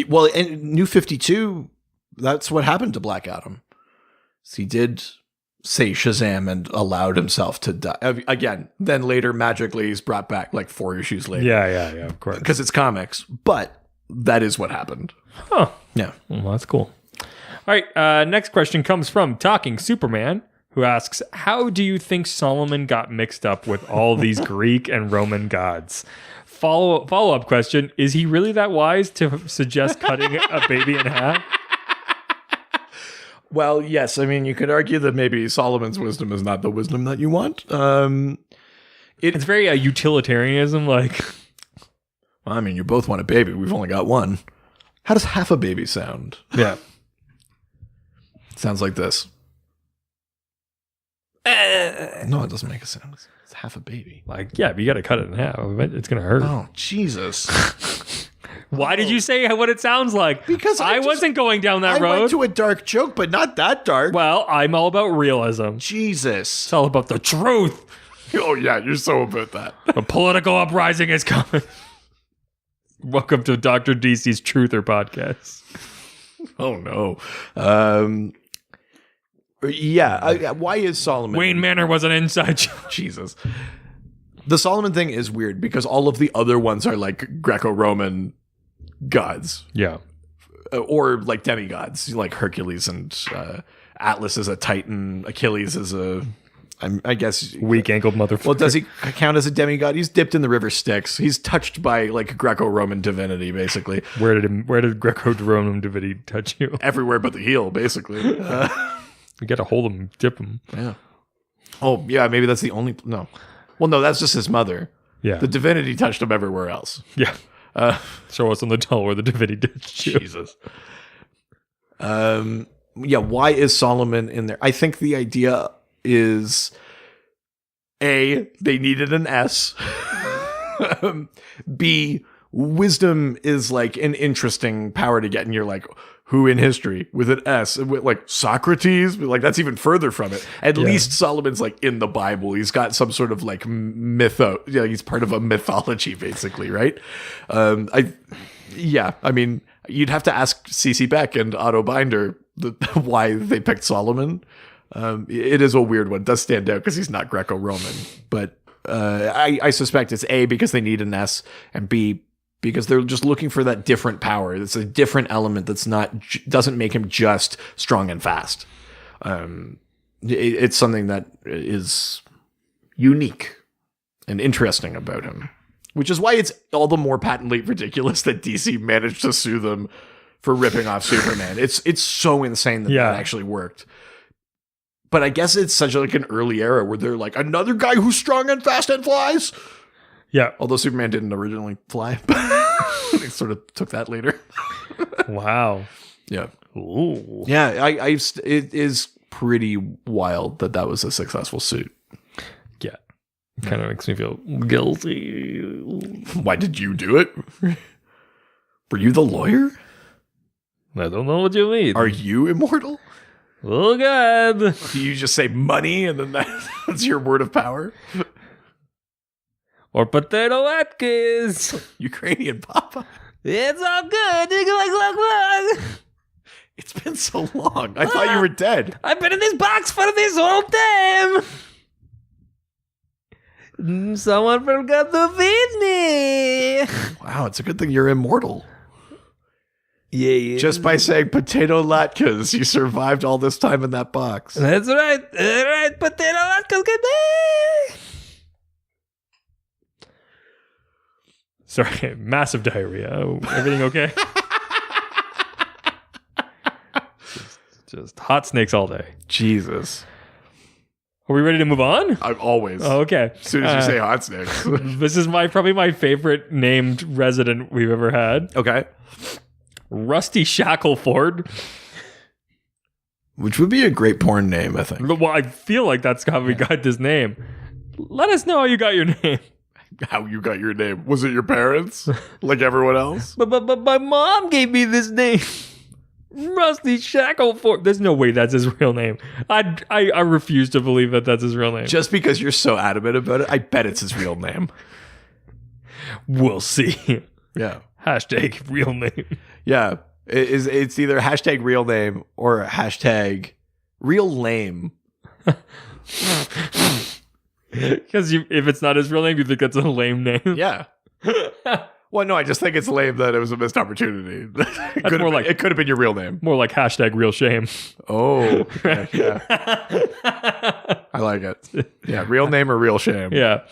D: Well, and New 52, that's what happened to Black Adam. So he did say Shazam and allowed himself to die. Again, then later magically he's brought back like 4 issues later.
C: yeah, of course.
D: Because it's comics, but that is what happened.
C: Huh.
D: Yeah.
C: Well, that's cool. All right. Next question comes from Talking Superman, who asks, how do you think Solomon got mixed up with all these Greek and Roman gods? Follow-up question, is he really that wise to suggest cutting a baby in half?
D: Well, yes. I mean, you could argue that maybe Solomon's wisdom is not the wisdom that you want.
C: It's very utilitarianism, like...
D: I mean, you both want a baby. We've only got one. How does half a baby sound?
C: Yeah.
D: Sounds like this. No, it doesn't make a sound. It's half a baby.
C: Like, yeah, but you got to cut it in half. I bet it's going to hurt.
D: Oh, Jesus.
C: Why did you say what it sounds like?
D: Because
C: I wasn't going down that
D: I
C: road.
D: went to a dark joke, but not that dark.
C: Well, I'm all about realism.
D: Jesus.
C: It's all about the truth.
D: Oh, yeah, you're so about that.
C: A political uprising is coming. Welcome to Dr. DC's Truther podcast.
D: Oh, no. Why is Solomon...
C: Wayne Manor was an inside joke.
D: Jesus. The Solomon thing is weird because all of the other ones are like Greco-Roman gods.
C: Yeah.
D: Or like demigods, like Hercules and Atlas is a Titan, Achilles is I guess...
C: Weak-ankled motherfucker.
D: Well, does he count as a demigod? He's dipped in the river Styx. He's touched by like Greco-Roman divinity, basically.
C: Where did Greco-Roman divinity touch you?
D: Everywhere but the heel, basically.
C: You got to hold him, dip him.
D: Yeah. Oh, yeah, maybe that's the only... No. Well, no, that's just his mother.
C: Yeah.
D: The divinity touched him everywhere else.
C: Yeah. Show us on the doll where the divinity touched you.
D: Jesus. Yeah, why is Solomon in there? I think the idea is A, they needed an S. B, wisdom is like an interesting power to get, and you're like, who in history with an S? Like Socrates? Like that's even further from it. At least Solomon's like in the Bible. He's got some sort of like mytho. Yeah, he's part of a mythology, basically, right? I mean, you'd have to ask C.C. Beck and Otto Binder why they picked Solomon. It is a weird one. It does stand out because he's not Greco-Roman, but I suspect it's A, because they need an S, and B, because they're just looking for that different power. It's a different element that's doesn't make him just strong and fast. It's something that is unique and interesting about him, which is why it's all the more patently ridiculous that DC managed to sue them for ripping off Superman. It's so insane that actually worked. But I guess it's such like an early era where they're like, another guy who's strong and fast and flies.
C: Yeah.
D: Although Superman didn't originally fly. They sort of took that later.
C: Wow.
D: Yeah.
C: Ooh.
D: Yeah, it is pretty wild that was a successful suit.
C: Yeah. Kind of makes me feel guilty.
D: Why did you do it? Were you the lawyer?
C: I don't know what you mean.
D: Are you immortal?
C: Oh, God.
D: Do you just say money and then that's your word of power?
C: Or potato Atkins.
D: Ukrainian Papa.
C: It's all good.
D: It's been so long. I thought you were dead.
C: I've been in this box for this whole time. Someone forgot to feed me.
D: Wow, it's a good thing you're immortal.
C: Yeah.
D: Just by saying potato latkes, you survived all this time in that box.
C: That's right. All right, potato Atkins, good day. Sorry, massive diarrhea. Everything okay? just hot snakes all day.
D: Jesus.
C: Are we ready to move on?
D: I'm always.
C: Oh, okay.
D: As soon as you say hot snakes.
C: This is probably my favorite named resident we've ever had.
D: Okay.
C: Rusty Shackleford.
D: Which would be a great porn name, I think.
C: Well, I feel like that's how we got this name. Let us know how you got your name.
D: How you got your name? Was it your parents? Like everyone else?
C: But my mom gave me this name. Rusty Shackleford. There's no way that's his real name. I refuse to believe that that's his real name.
D: Just because you're so adamant about it, I bet it's his real name.
C: We'll see.
D: Yeah.
C: Hashtag real name.
D: Yeah. It's either hashtag real name or hashtag real lame.
C: Because if it's not his real name, you think that's a lame name.
D: Yeah. Well, no, I just think it's lame that it was a missed opportunity. It could have been your real name.
C: More like hashtag real shame.
D: Oh, yeah. I like it. Yeah, real name or real shame.
C: Yeah,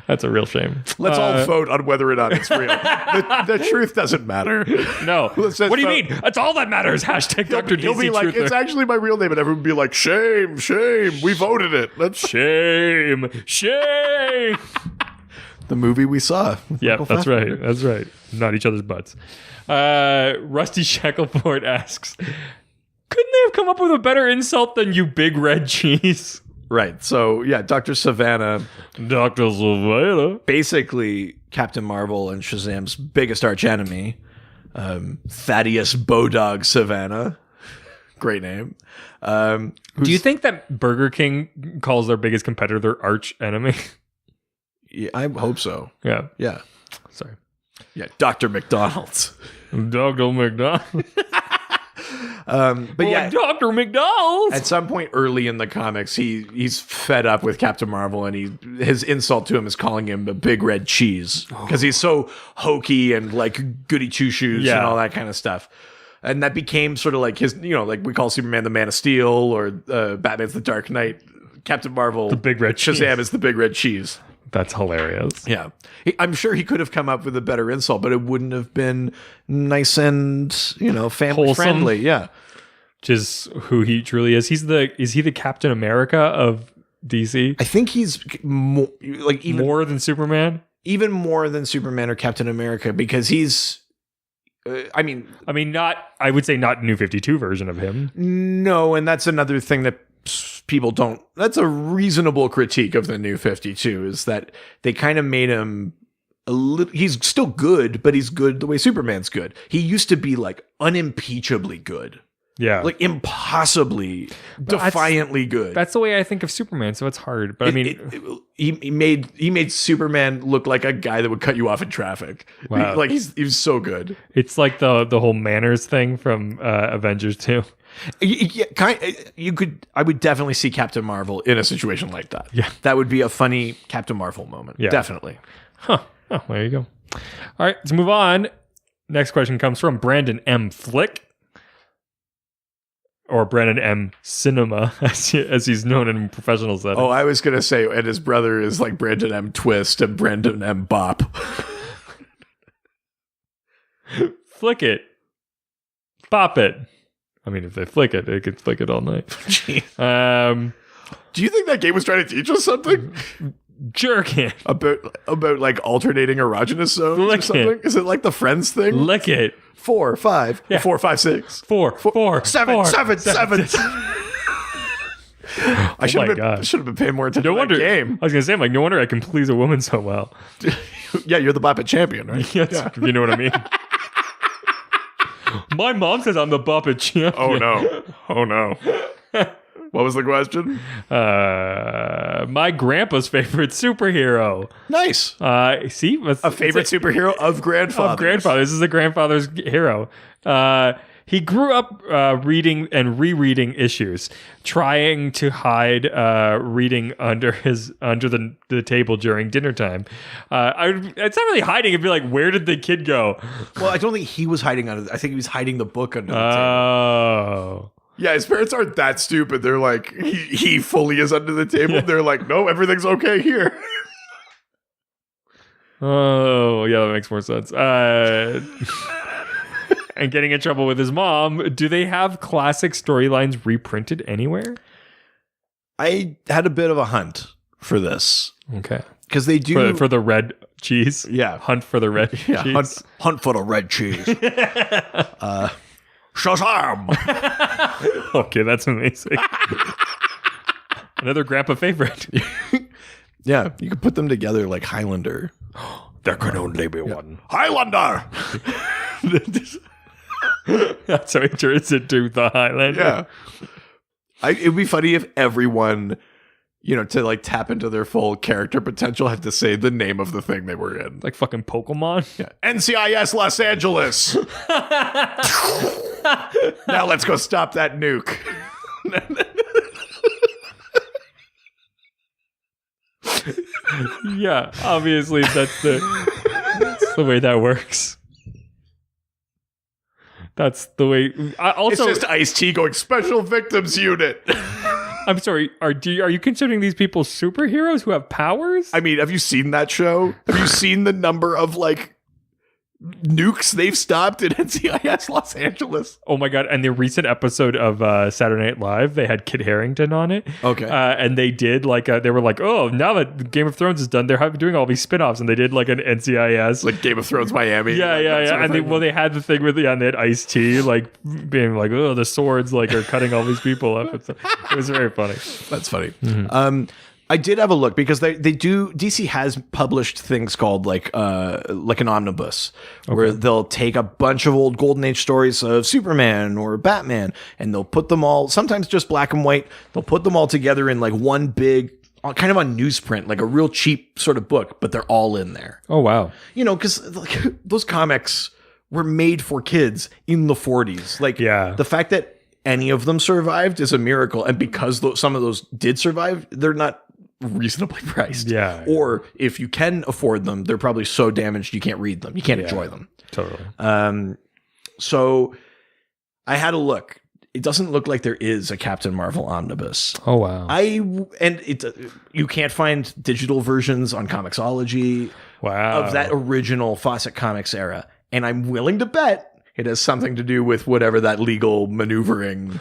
C: that's a real shame.
D: Let's all vote on whether or not it's real. The truth doesn't matter.
C: No. What do you mean? That's all that matters. Hashtag Dr.
D: He'll be like,
C: Truther.
D: it's actually my real name, and everyone will be like, shame, we voted it. Let's
C: shame.
D: The movie we saw.
C: Yeah, that's right. That's right. Not each other's butts. Rusty Shackleford asks, couldn't they have come up with a better insult than you big red cheese?
D: Right. So, yeah, Dr. Savannah.
C: Dr. Savannah.
D: Basically, Captain Marvel and Shazam's biggest archenemy, Thaddeus Bodog Savannah. Great name.
C: Do you think that Burger King calls their biggest competitor their arch enemy?
D: Yeah, I hope so.
C: Yeah.
D: Yeah.
C: Sorry.
D: Yeah, Dr. McDonald's.
C: Dr. McDonald.
D: But yeah,
C: Dr. McDonald's.
D: at some point early in the comics, he's fed up with Captain Marvel, and his insult to him is calling him a big red cheese because he's so hokey and like goody two shoes and all that kind of stuff. And that became sort of like his, like we call Superman the Man of Steel or Batman's the Dark Knight. Captain Marvel,
C: the big red cheese.
D: Shazam is the big red cheese.
C: That's hilarious.
D: Yeah. I'm sure he could have come up with a better insult, but it wouldn't have been nice and, family
C: Wholesome.
D: friendly. Yeah.
C: Which is who he truly is. Is he the Captain America of DC?
D: I think he's more
C: than Superman?
D: Even more than Superman or Captain America, because he's I would say not New 52 version of him. No, and that's another thing that people don't. That's a reasonable critique of the New 52 is that they kind of made him a little. He's still good, but he's good the way Superman's good. He used to be like unimpeachably good.
C: Yeah,
D: like impossibly, defiantly good.
C: That's the way I think of Superman, so it's hard. But
D: he made Superman look like a guy that would cut you off in traffic.
C: Wow.
D: Like he was so good.
C: It's like the whole manners thing from Avengers 2.
D: Yeah, I would definitely see Captain Marvel in a situation like that.
C: Yeah,
D: that would be a funny Captain Marvel moment. Yeah, definitely.
C: Huh. Oh, there you go. All right, let's move on. Next question comes from Brandon M. Flick. Or Brandon M. Cinema, as he's known in professional settings.
D: Oh, I was going to say, and his brother is like Brandon M. Twist and Brandon M. Bop.
C: Flick it. Bop it. I mean, if they flick it, they could flick it all night.
D: Do you think that game was trying to teach us something?
C: Jerk it.
D: About like alternating erogenous zones
C: Lick
D: or something?
C: It.
D: Is it like the Friends thing?
C: Lick it.
D: 4, 5,
C: yeah.
D: 4, 5, 6.
C: 4, 7.
D: I should have been paying more attention to that game.
C: I was going to say, no wonder I can please a woman so well.
D: Yeah, you're the Bop It champion, right?
C: Yes, yeah. You know what I mean? My mom says I'm the Bop It champion.
D: Oh no. What was the question?
C: My grandpa's favorite superhero.
D: Nice.
C: See?
D: A favorite superhero of grandfather.
C: Of grandfather. This is a grandfather's hero. He grew up reading and rereading issues, trying to hide reading under the table during dinner time. It's not really hiding. It'd be like, where did the kid go?
D: Well, I don't think he was hiding under. I think he was hiding the book under the table.
C: Oh.
D: Yeah, his parents aren't that stupid. They're like, he fully is under the table. Yeah. They're like, no, everything's okay here.
C: Oh, yeah, that makes more sense. And getting in trouble with his mom. Do they have classic storylines reprinted anywhere?
D: I had a bit of a hunt for this.
C: Okay.
D: Because they do...
C: For the red cheese?
D: Yeah.
C: Hunt for the red cheese?
D: Hunt for the red cheese. Shazam!
C: Okay, that's amazing. Another grandpa favorite.
D: Yeah, you could put them together like Highlander.
C: There can only be one.
D: Highlander.
C: That's how he turns into the Highlander.
D: Yeah. It'd be funny if everyone, to like tap into their full character potential, had to say the name of the thing they were in.
C: Like fucking Pokemon.
D: Yeah. NCIS Los Angeles. Now let's go stop that nuke.
C: Yeah, obviously that's the way that works. That's the way. Also,
D: it's just Ice-T going Special Victims Unit.
C: I'm sorry. Are you considering these people superheroes who have powers?
D: I mean, have you seen that show? Have you seen the number of like nukes they've stopped in NCIS Los Angeles?
C: Oh my god! And the recent episode of Saturday Night Live, they had Kit Harington on it.
D: Okay,
C: and they did like they were like, oh, now that Game of Thrones is done, they're doing all these spin-offs, and they did like an NCIS,
D: like Game of Thrones Miami.
C: Yeah. And they had the thing with and they had Ice-T like being like, oh, the swords like are cutting all these people up. It was very funny.
D: That's funny. Mm-hmm. I did have a look because they do. DC has published things called like an omnibus, where they'll take a bunch of old Golden Age stories of Superman or Batman, and they'll put them all, sometimes just black and white. They'll put them all together in like one big, kind of on newsprint, like a real cheap sort of book, but they're all in there.
C: Oh wow!
D: Because like, those comics were made for kids in the 40s. Like the fact that any of them survived is a miracle, and because some of those did survive, they're not reasonably priced.
C: Yeah.
D: Or if you can afford them, they're probably so damaged you can't read them. You can't enjoy them.
C: Totally.
D: So I had a look. It doesn't look like there is a Captain Marvel omnibus.
C: Oh wow.
D: You can't find digital versions on Comixology of that original Fawcett Comics era. And I'm willing to bet it has something to do with whatever that legal maneuvering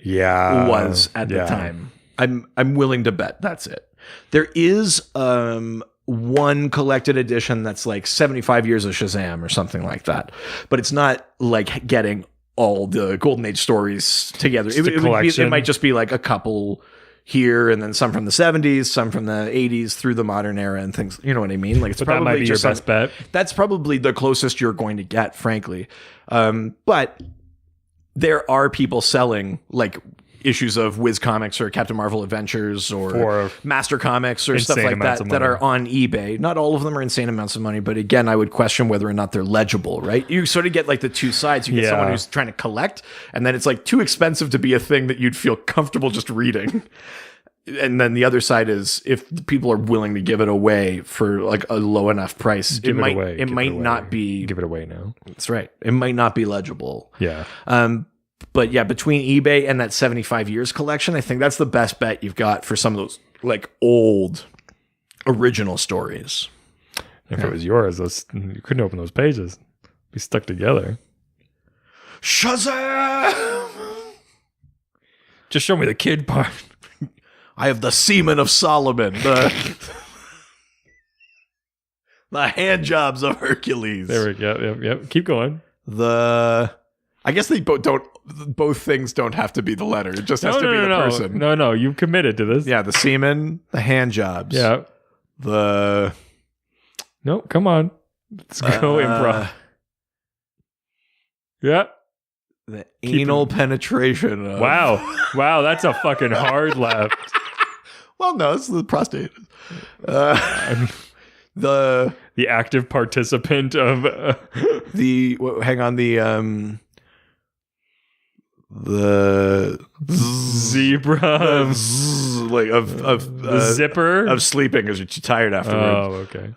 D: was at the time. I'm willing to bet that's it. There is one collected edition that's like 75 years of Shazam or something like that, but it's not like getting all the Golden Age stories together. It might just be like a couple here and then some from the 70s, some from the 80s through the modern era and things. You know what I mean? Like, it's
C: but
D: probably
C: that might be your best bet.
D: That's probably the closest you're going to get, frankly. But there are people selling like issues of Wiz Comics or Captain Marvel Adventures or Master Comics or stuff like that are on eBay. Not all of them are insane amounts of money, but again, I would question whether or not they're legible, right? You sort of get like the two sides. You get someone who's trying to collect, and then it's like too expensive to be a thing that you'd feel comfortable just reading. And then the other side is if people are willing to give it away for like a low enough price, it might not be.
C: Give it away now.
D: That's right. It might not be legible.
C: Yeah.
D: But yeah, between eBay and that 75 years collection, I think that's the best bet you've got for some of those like old original stories.
C: If it was yours, you couldn't open those pages. Be stuck together.
D: Shazam!
C: Just show me the kid part.
D: I have the semen of Solomon, the hand jobs of Hercules.
C: There we go. Yep. Keep going.
D: I guess they both things don't have to be the letter. It just has to be the person.
C: No, you've committed to this.
D: Yeah, the semen, the hand jobs.
C: Yeah. No, come on. Let's go improv. Yeah.
D: The anal penetration of...
C: Wow, that's a fucking hard left.
D: Well, no, it's the prostate. The
C: active participant of
D: the
C: zebra
D: like of
C: the zipper
D: of sleeping because you're too tired afterwards.
C: Oh, okay.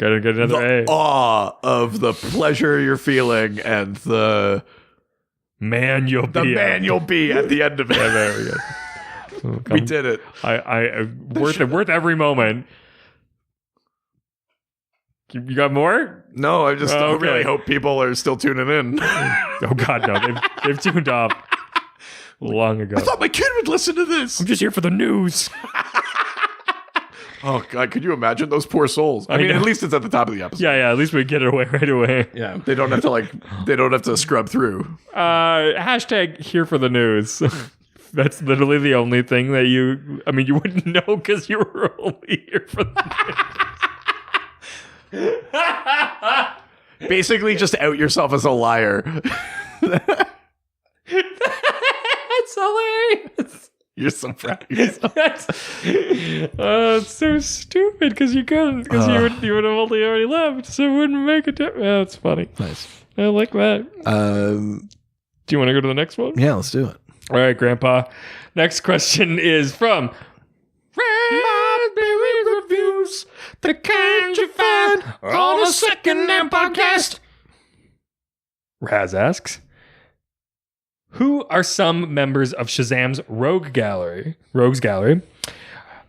C: Gotta get another A.
D: Awe of the pleasure you're feeling and the
C: man you'll be
D: at the end of it.
C: Yeah, there we go.
D: We did it.
C: I worth every moment. You got more?
D: No, I just really hope people are still tuning in.
C: Oh God, no! They've tuned off long ago.
D: I thought my kid would listen to this.
C: I'm just here for the news.
D: Oh God, could you imagine those poor souls? I mean, at least it's at the top of the episode.
C: Yeah. At least we get it away right away.
D: Yeah, they don't have to scrub through.
C: Hashtag here for the news. That's literally the only thing that you wouldn't know because you were only here for the
D: Basically, just out yourself as a liar.
C: That's hilarious.
D: You're so proud of yourself.
C: It's so stupid because you couldn't, because you would have only already left, so it wouldn't make a difference. That's funny.
D: Nice.
C: I like that. Do you want to go to the next one?
D: Yeah, let's do it.
C: All right, Grandpa. Next question is from Raspberry Reviews, the kind you find on a second-hand podcast. Raz asks, who are some members of Shazam's Rogues Gallery?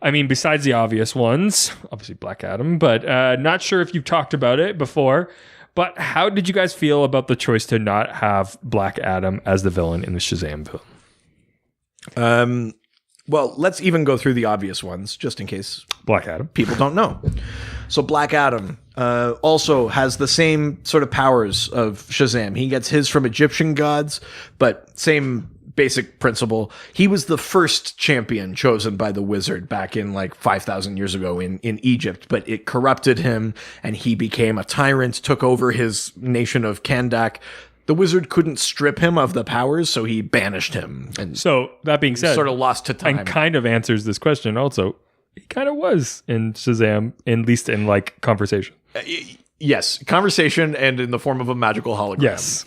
C: I mean, besides the obvious ones, obviously Black Adam, but not sure if you've talked about it before. But how did you guys feel about the choice to not have Black Adam as the villain in the Shazam film?
D: Well, let's even go through the obvious ones, just in case
C: Black Adam.
D: people don't know. So Black Adam also has the same sort of powers of Shazam. He gets his from Egyptian gods, but same basic principle. He was the first champion chosen by the wizard back in like 5,000 years ago in Egypt, but it corrupted him and he became a tyrant, took over his nation of Kandak. The wizard couldn't strip him of the powers, so he banished him. And
C: So that being said,
D: sort of lost to time.
C: and kind of answers this question also. He kind of was in Shazam, at least in like conversation.
D: Yes, conversation and in the form of a magical hologram.
C: Yes.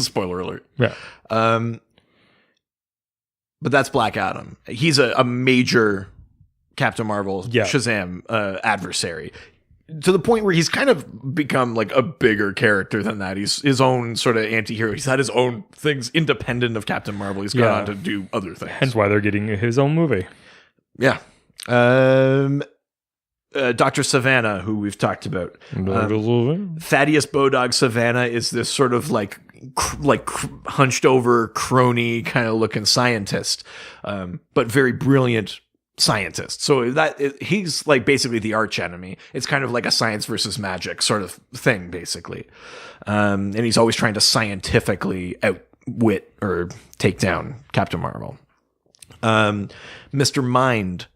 D: Spoiler alert.
C: Yeah.
D: But that's Black Adam. He's a major Captain Marvel, Shazam adversary. To the point where he's kind of become like a bigger character than that. He's his own sort of anti-hero. He's had his own things independent of Captain Marvel. He's gone on to do other things.
C: Hence why they're getting his own movie.
D: Yeah. Dr. Savannah, who we've talked about. Thaddeus Bodog Savannah is this sort of like hunched over crony kind of looking scientist, but very brilliant scientist. So he's like basically the arch enemy. It's kind of like a science versus magic sort of thing, basically. And he's always trying to scientifically outwit or take down Captain Marvel. Mr. Mind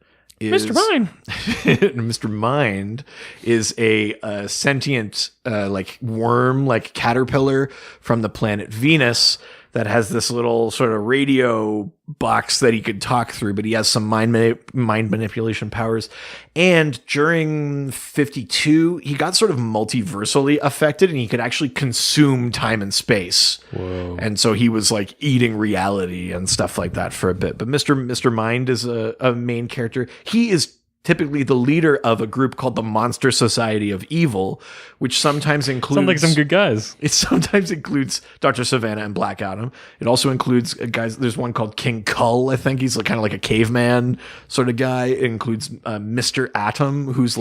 D: is Mr. Mind is a sentient like worm, like caterpillar from the planet Venus that has this little sort of radio box that he could talk through, but he has some mind manipulation powers. And during 52, he got sort of multiversally affected and he could actually consume time and space.
C: Whoa.
D: And so he was like eating reality and stuff like that for a bit. But Mr. Mind is a main character. He is typically the leader of a group called the Monster Society of Evil, which sometimes includes...
C: Sound like some good guys.
D: It sometimes includes Dr. Savannah and Black Adam. It also includes guys... There's one called King Kull, I think. He's kind of like a caveman sort of guy. It includes Mr. Atom, who's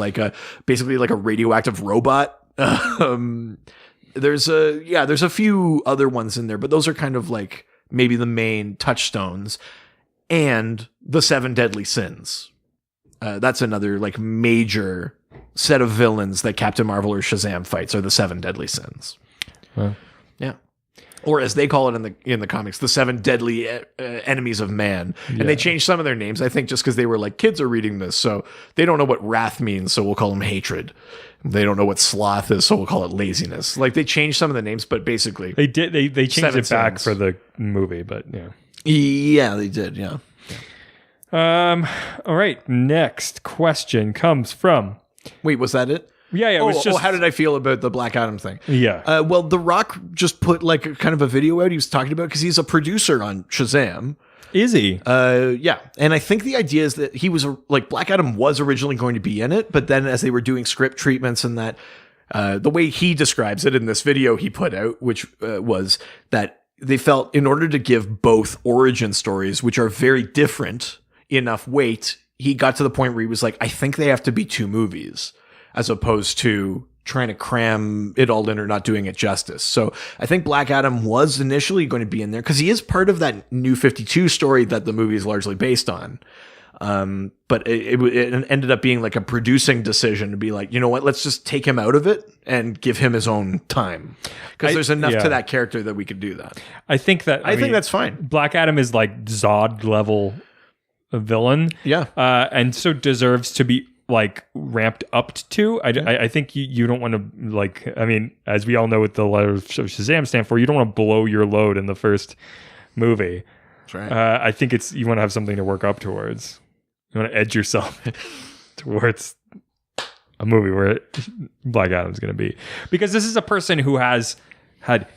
D: basically like a radioactive robot. There's a few other ones in there, but those are kind of like maybe the main touchstones. And the 7 Deadly Sins. That's another like major set of villains that Captain Marvel or Shazam fights are the 7 Deadly Sins.
C: Huh.
D: Yeah. Or as they call it in the comics, the 7 deadly enemies of man. And they changed some of their names, I think, just because they were like, kids are reading this, so they don't know what wrath means, so we'll call them hatred. They don't know what sloth is, so we'll call it laziness. Like they changed some of the names, but basically
C: They changed it back
D: Sins.
C: for the movie, but yeah.
D: Yeah, they did, yeah.
C: All right. Next question comes from.
D: Wait, was that it?
C: Yeah. It was just.
D: how did I feel about the Black Adam thing?
C: Yeah.
D: Well, The Rock just put like a kind of a video out he was talking about because he's a producer on Shazam.
C: Is he?
D: Yeah. And I think the idea is that he was like Black Adam was originally going to be in it, but then as they were doing script treatments and that, the way he describes it in this video he put out, which was that they felt in order to give both origin stories, which are very different, enough weight, he got to the point where he was like, I think they have to be 2 movies as opposed to trying to cram it all in or not doing it justice. So I think Black Adam was initially going to be in there because he is part of that New 52 story that the movie is largely based on. But it ended up being like a producing decision to be like, you know what, let's just take him out of it and give him his own time, because there's enough to that character that we could do that.
C: I think that's fine. Black Adam is like Zod level villain.
D: Yeah.
C: And so deserves to be like ramped up to. I think you don't want to, like, I mean, as we all know what the letters of Shazam stand for, you don't want to blow your load in the first movie.
D: That's right.
C: I think you want to have something to work up towards. You want to edge yourself towards a movie where Black Adam's going to be. Because this is a person who has had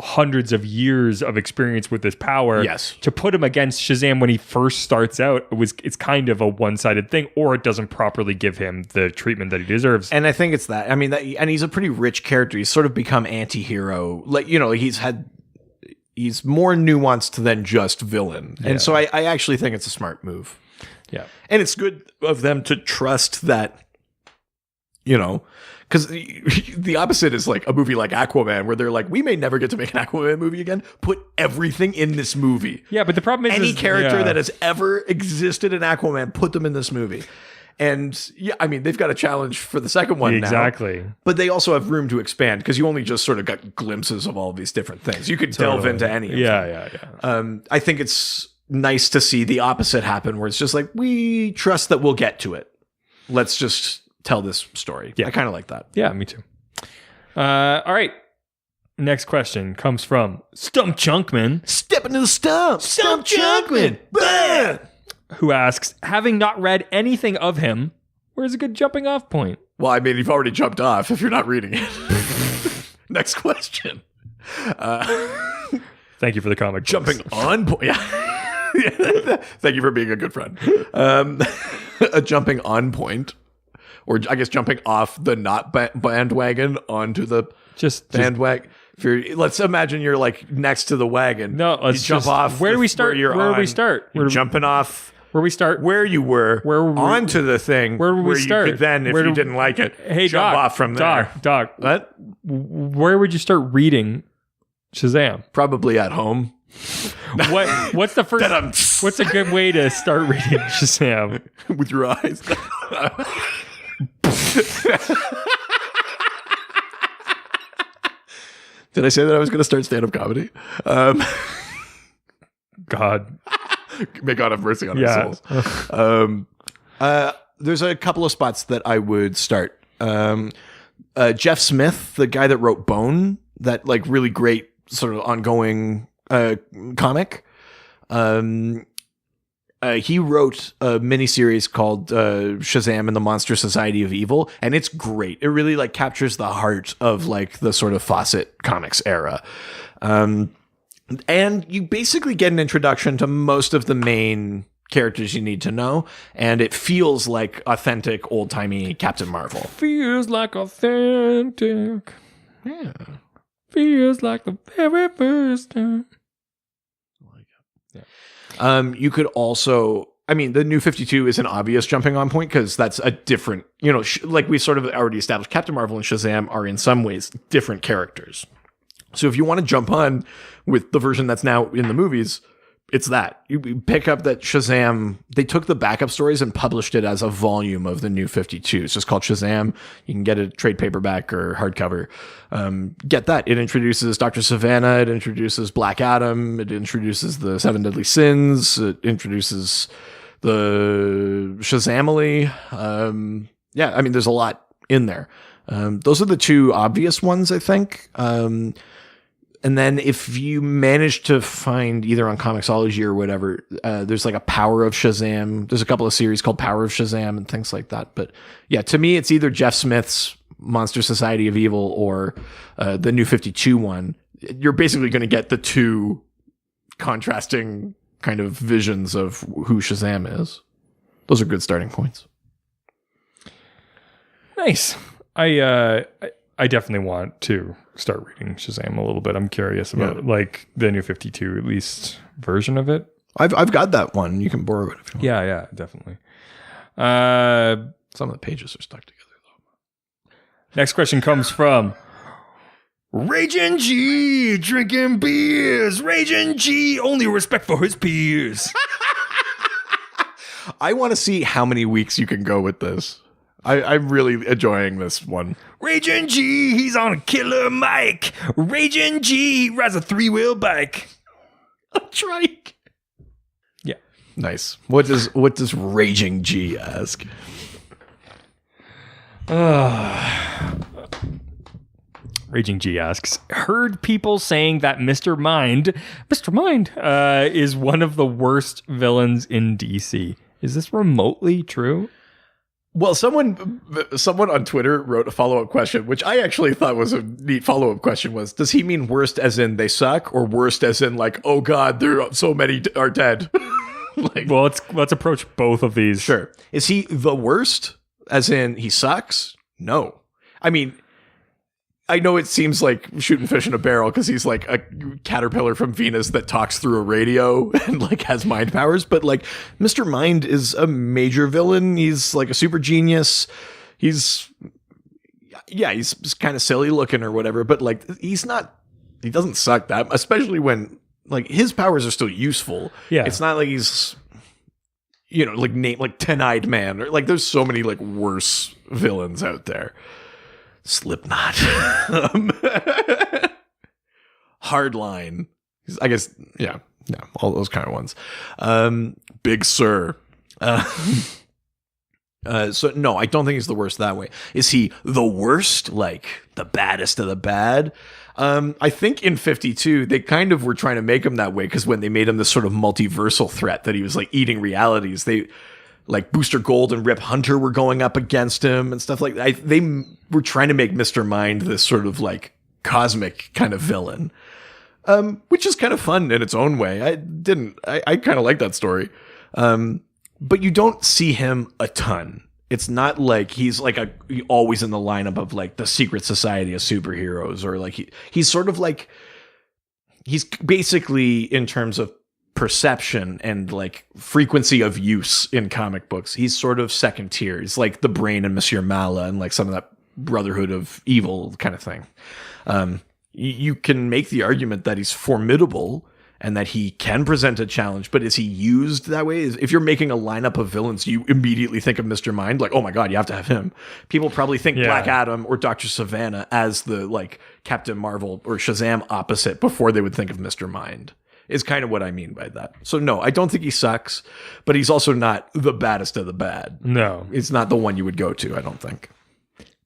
C: hundreds of years of experience with this power.
D: Yes.
C: To put him against Shazam when he first starts out, it's kind of a one-sided thing, or it doesn't properly give him the treatment that he deserves.
D: And I think it's that. I mean, and he's a pretty rich character. He's sort of become anti-hero. Like, you know, he's more nuanced than just villain. And so I actually think it's a smart move.
C: Yeah.
D: And it's good of them to trust that, you know, because the opposite is like a movie like Aquaman, where they're like, we may never get to make an Aquaman movie again. Put everything in this movie.
C: Yeah, but the problem is
D: any character that has ever existed in Aquaman, put them in this movie. And yeah, I mean, they've got a challenge for the second one
C: exactly.
D: now. But they also have room to expand, because you only just sort of got glimpses of all of these different things. You could delve into any of them.
C: Yeah.
D: I think it's nice to see the opposite happen, where it's just like, we trust that we'll get to it. Let's just tell this story.
C: Yeah.
D: I kind of like that.
C: Yeah, me too. All right. Next question comes from Stump Chunkman.
D: Step into the stump. Stump Chunkman. Bam!
C: Who asks, having not read anything of him, where's a good jumping off point?
D: Well, I mean, you've already jumped off if you're not reading it. Next question.
C: Thank you for the comic.
D: Jumping on point. Yeah. Thank you for being a good friend. A jumping on point, or I guess jumping off the not bandwagon onto the bandwagon. Let's imagine you're like next to the wagon.
C: No, let's
D: jump off.
C: Where do we start?
D: Where
C: do we start?
D: You're jumping off.
C: Where we start?
D: Where you were. Onto the thing.
C: Where we start?
D: You could then, if you didn't like it,
C: hey,
D: jump
C: Doc,
D: off from there.
C: Doc.
D: What?
C: Where would you start reading Shazam?
D: Probably at home.
C: What's the first? What's a good way to start reading Shazam?
D: With your eyes. Did I say that I was going to start stand-up comedy?
C: God.
D: May God have mercy on our souls. There's a couple of spots that I would start. Jeff Smith, the guy that wrote Bone, that like really great sort of ongoing comic. He wrote a miniseries called Shazam and the Monster Society of Evil, and it's great. It really like captures the heart of like the sort of Fawcett Comics era. And you basically get an introduction to most of the main characters you need to know, and it feels like authentic old-timey Captain Marvel.
C: Feels like authentic.
D: Yeah.
C: Feels like the very first time.
D: You could also, I mean, the New 52 is an obvious jumping on point, because that's a different, you know, like we sort of already established, Captain Marvel and Shazam are in some ways different characters. So if you want to jump on with the version that's now in the movies, it's that. You pick up that Shazam, they took the backup stories and published it as a volume of the New 52. It's just called Shazam. You can get a trade paperback or hardcover. Get that. It introduces Dr. Savannah. It introduces Black Adam. It introduces the Seven Deadly Sins. It introduces the Shazamily. Yeah, I mean, there's a lot in there. Those are the two obvious ones, I think. And then if you manage to find either on Comixology or whatever, there's like a Power of Shazam. There's a couple of series called Power of Shazam and things like that. But yeah, to me, it's either Jeff Smith's Monster Society of Evil or the New 52 one. You're basically going to get the two contrasting kind of visions of who Shazam is. Those are good starting points.
C: Nice. I definitely want to start reading Shazam a little bit. I'm curious about like the New 52 at least version of it.
D: I've got that one. You can borrow it if you want.
C: Yeah, definitely.
D: Some of the pages are stuck together though.
C: Next question comes from Raging G, drinking beers. Raging G, only respect for his peers.
D: I want to see how many weeks you can go with this. I'm really enjoying this one.
C: Raging G, he's on a killer mic. Raging G, he rides a 3-wheel bike.
D: A trike.
C: Yeah.
D: Nice. What does Raging G ask?
C: Raging G asks, heard people saying that Mr. Mind is one of the worst villains in DC. Is this remotely true?
D: Well, someone on Twitter wrote a follow-up question, which I actually thought was a neat follow-up question. Was, does he mean worst as in they suck, or worst as in like, oh God, there are so many are dead? Like,
C: well, let's approach both of these.
D: Sure. Is he the worst as in he sucks? No. I mean, I know it seems like shooting fish in a barrel because he's like a caterpillar from Venus that talks through a radio and like has mind powers. But like Mr. Mind is a major villain. He's like a super genius. He's kind of silly looking or whatever. But like he doesn't suck that, especially when like his powers are still useful.
C: Yeah.
D: It's not like he's, like 10-eyed man or like there's so many like worse villains out there. Slipknot. Hardline. I guess, yeah, all those kind of ones. Big Sur. So, no, I don't think he's the worst that way. Is he the worst? Like, the baddest of the bad? I think in 52, they kind of were trying to make him that way because when they made him this sort of multiversal threat that he was, like, eating realities, like Booster Gold and Rip Hunter were going up against him and stuff like that. They were trying to make Mr. Mind this sort of like cosmic kind of villain, which is kind of fun in its own way. I kind of like that story. But you don't see him a ton. It's not like he's like always in the lineup of like the secret society of superheroes or like he's sort of like, he's basically in terms of perception and like frequency of use in comic books, he's sort of second tier. He's like the Brain and Monsieur Mala and like some of that Brotherhood of Evil kind of thing. You can make the argument that he's formidable and that he can present a challenge, but is he used that way? If you're making a lineup of villains, you immediately think of Mr. Mind, like, oh my God, you have to have him. People probably think Black Adam or Dr. Savannah as the like Captain Marvel or Shazam opposite before they would think of Mr. Mind. Is kind of what I mean by that. So no, I don't think he sucks, but he's also not the baddest of the bad.
C: No.
D: It's not the one you would go to, I don't think.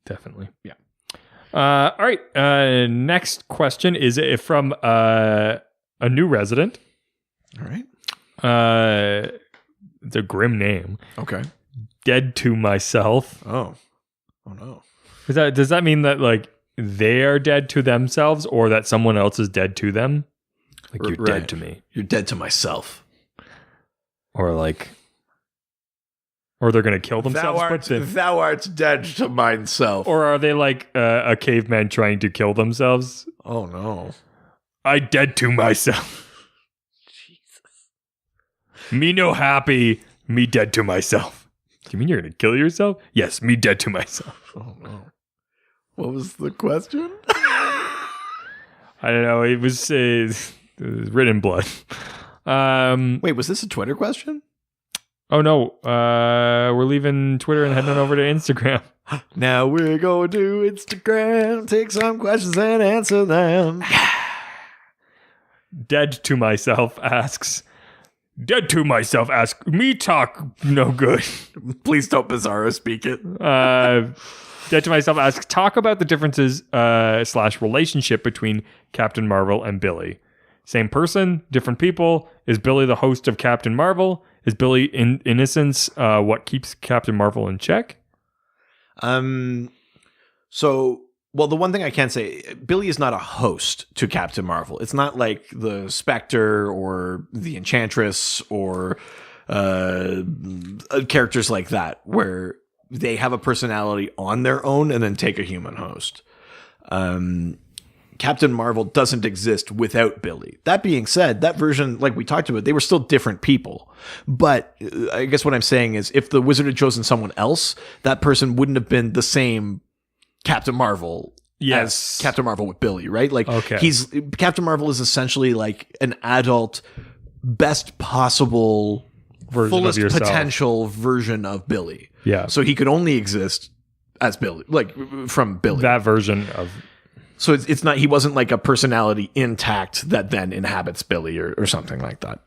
C: Definitely.
D: Yeah.
C: All right. Next question is from a new resident.
D: All right.
C: It's a grim name.
D: Okay.
C: Dead to myself.
D: Oh no.
C: Does that mean that like they are dead to themselves or that someone else is dead to them? Like you're dead to me.
D: You're dead to myself.
C: Or like, or they're going to kill themselves.
D: Thou art dead to myself.
C: Or are they like a caveman trying to kill themselves?
D: Oh no.
C: I dead to myself. Jesus. Me no happy. Me dead to myself. Do you mean you're going to kill yourself? Yes, me dead to myself.
D: Oh no. What was the question?
C: I don't know. It was written in blood.
D: Wait, was this a Twitter question?
C: Oh no, we're leaving Twitter and heading over to Instagram.
D: Now we're going to Instagram, take some questions and answer them.
C: Dead to myself asks, Dead to myself asks, me talk no good.
D: Please don't Bizarro speak it.
C: Dead to myself asks, talk about the differences / relationship between Captain Marvel and Billy. Same person, different people. Is Billy the host of Captain Marvel? Is Billy innocence what keeps Captain Marvel in check?
D: Well, the one thing I can say, Billy is not a host to Captain Marvel. It's not like the Spectre or the Enchantress or characters like that, where they have a personality on their own and then take a human host. Captain Marvel doesn't exist without Billy. That being said, that version, like we talked about, they were still different people. But I guess what I'm saying is if the Wizard had chosen someone else, that person wouldn't have been the same Captain Marvel as Captain Marvel with Billy, right? Like Captain Marvel is essentially like an adult, best possible
C: version
D: fullest
C: of yourself.
D: potential version of Billy.
C: Yeah.
D: So he could only exist as Billy, like from Billy.
C: That version of...
D: So it's not, he wasn't like a personality intact that then inhabits Billy or something like that.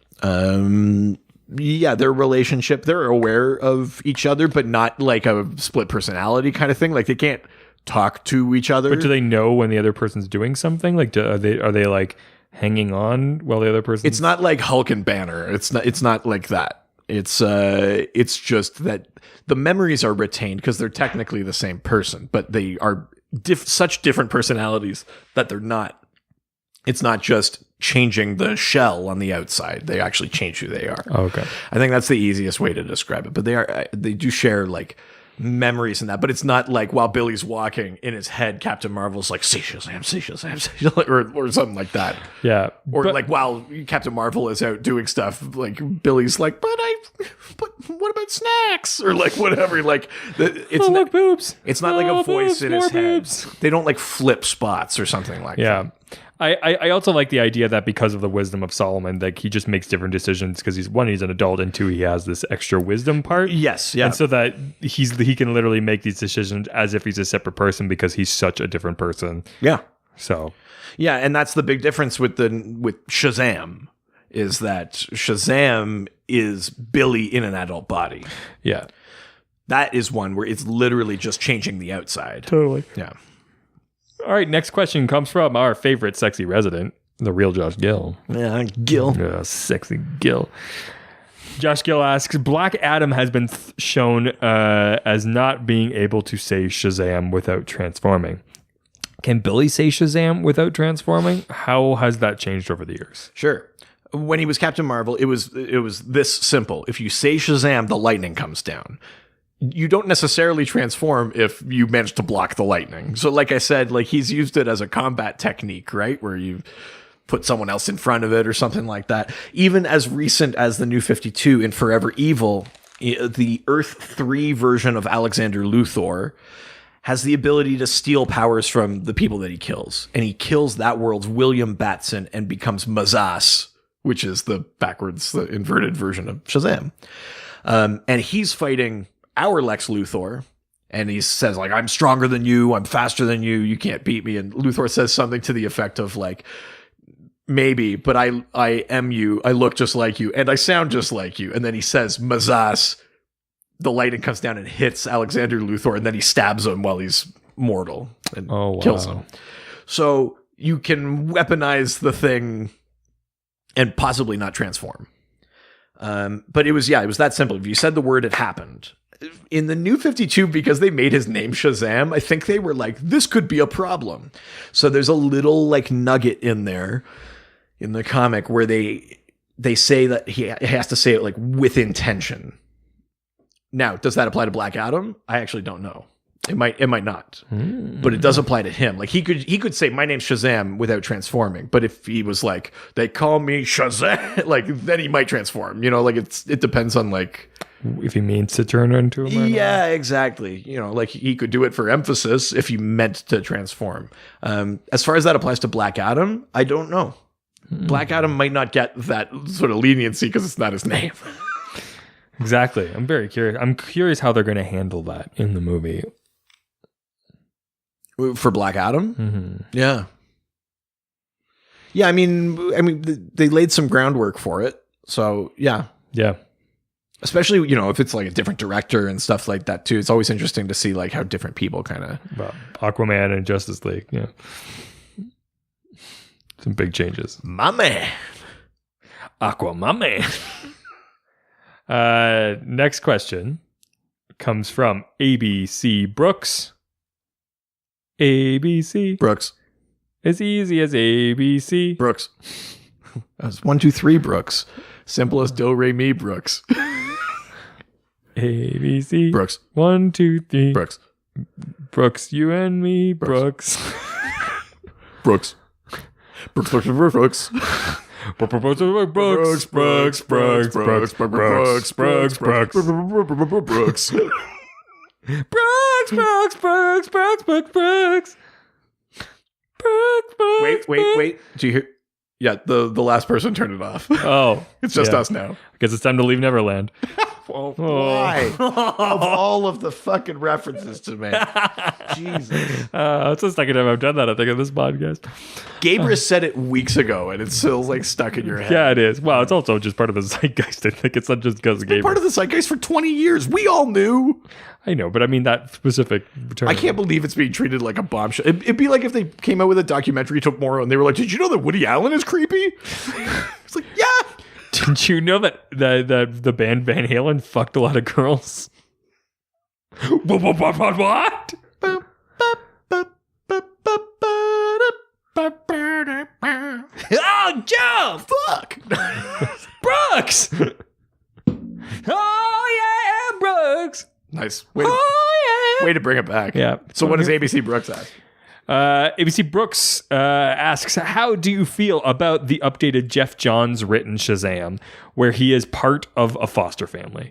D: Yeah, their relationship, they're aware of each other, but not like a split personality kind of thing. Like they can't talk to each other.
C: But do they know when the other person's doing something? Like, are they like hanging on while the other person?
D: It's not like Hulk and Banner. It's not like that. It's just that the memories are retained because they're technically the same person, but they are such different personalities that they're not. It's not just changing the shell on the outside. They actually change who they are.
C: Oh, okay.
D: I think that's the easiest way to describe it. But they do share like memories in that. But it's not like while Billy's walking in his head, Captain Marvel's like, say Shazam, say Shazam, say Shazam, or something like that.
C: Yeah.
D: Or like while Captain Marvel is out doing stuff, like Billy's like, but what about snacks? Or like whatever. Like it's
C: look, boobs.
D: It's not like a voice
C: boobs,
D: in his head.
C: Boobs.
D: They don't like flip spots or something like that.
C: Yeah. I also like the idea that because of the wisdom of Solomon, like he just makes different decisions because he's an adult, and two, he has this extra wisdom part.
D: Yes, yeah.
C: And so that he can literally make these decisions as if he's a separate person because he's such a different person.
D: Yeah.
C: So
D: yeah, and that's the big difference with Shazam, is that Shazam is Billy in an adult body.
C: yeah,
D: That is one where it's literally just changing the outside.
C: totally.
D: Yeah.
C: All right, next question comes from our favorite sexy resident, the real Josh Gill.
D: Yeah, Gil.
C: Yeah, sexy Gill. Josh Gill asks, Black Adam has been shown as not being able to say Shazam without transforming. Can Billy say Shazam without transforming? How has that changed over the years?
D: Sure. When he was Captain Marvel, it was this simple. If you say Shazam, the lightning comes down. You don't necessarily transform if you manage to block the lightning. So like I said, like he's used it as a combat technique, right? Where you put someone else in front of it or something like that. Even as recent as the New 52 in Forever Evil, the Earth 3 version of Alexander Luthor has the ability to steal powers from the people that he kills. And he kills that world's William Batson and becomes Mazas, which is the inverted version of Shazam. And he's fighting our Lex Luthor, and he says like, I'm stronger than you, I'm faster than you can't beat me. And Luthor says something to the effect of like, maybe, but I am you, I look just like you, and I sound just like you. And then he says Mazas, the lightning comes down and hits Alexander Luthor, and then he stabs him while he's mortal and kills him. So you can weaponize the thing and possibly not transform. But it was that simple. If you said the word, it happened. In the New 52, because they made his name Shazam, I think they were like, this could be a problem. So there's a little like nugget in there in the comic where they say that he has to say it like with intention. Now, does that apply to Black Adam? I actually don't know. It might not, but it does apply to him. Like he could say, my name's Shazam without transforming. But if he was like, they call me Shazam, like then he might transform, you know, like it depends on like,
C: if he means to turn into him.
D: Yeah, exactly. You know, like he could do it for emphasis if he meant to transform. As far as that applies to Black Adam, I don't know. Black Adam might not get that sort of leniency because it's not his name.
C: Exactly. I'm very curious. I'm curious how they're going to handle that in the movie.
D: For Black Adam?
C: Mm-hmm.
D: Yeah. Yeah, I mean, they laid some groundwork for it. So, yeah.
C: Yeah.
D: Especially, you know, if it's like a different director and stuff like that too. It's always interesting to see like how different people kind of...
C: Aquaman and Justice League, yeah. Some big changes.
D: My man.
C: Aquaman. Next question comes from ABC Brooks. ABC.
D: Brooks.
C: As easy as ABC.
D: Brooks. That's 1, 2, 3 Brooks. Simple as do, re, mi, Brooks.
C: ABC.
D: Brooks.
C: 1, 2, 3.
D: Brooks.
C: Brooks, you and me, Brooks.
D: Brooks. Brooks. Brooks. Brooks.
C: Brooks, Brooks, Brooks, Brooks, Brooks, Brooks, Brooks, Brooks, Brooks,
D: Brooks.
C: Brooks, Brooks, Brooks, Brooks, Brooks.
D: Wait. Do you hear? Yeah, the last person turned it off.
C: Oh,
D: It's just us now.
C: I guess it's time to leave Neverland.
D: Why? Of all of the fucking references to me. Jesus.
C: It's the second time I've done that, I think, on this podcast.
D: Gabrus said it weeks ago, and it's still like stuck in your head.
C: Yeah, it is. Well, it's also just part of the zeitgeist. I think it's not just because of
D: Been
C: Gabriel.
D: part of the zeitgeist for 20 years. We all knew.
C: I know, but I mean that specific term.
D: I can't believe it's being treated like a bombshell. It'd be like if they came out with a documentary tomorrow and they were like, "Did you know that Woody Allen is creepy?" It's like, yeah.
C: Did you know that the band Van Halen fucked a lot of girls? What? Oh, Joe!
D: Fuck.
C: Brooks! Oh, yeah, Brooks!
D: Nice.
C: Oh, yeah!
D: Way to bring it back.
C: Yeah.
D: So what does ABC Brooks ask?
C: ABC Brooks asks, how do you feel about the updated Jeff Johns written Shazam, where he is part of a foster family?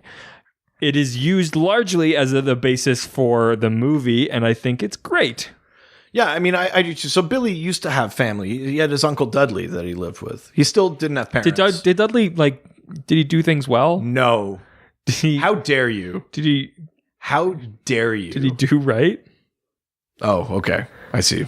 C: It is used largely as the basis for the movie, and I think it's great.
D: Yeah, I mean, I do too. So Billy used to have family. He had his uncle Dudley that he lived with. He still didn't have parents.
C: Did Dudley, did he do things well?
D: No.
C: Did he,
D: How dare you? How dare you?
C: Did he do right?
D: Oh, okay. I see.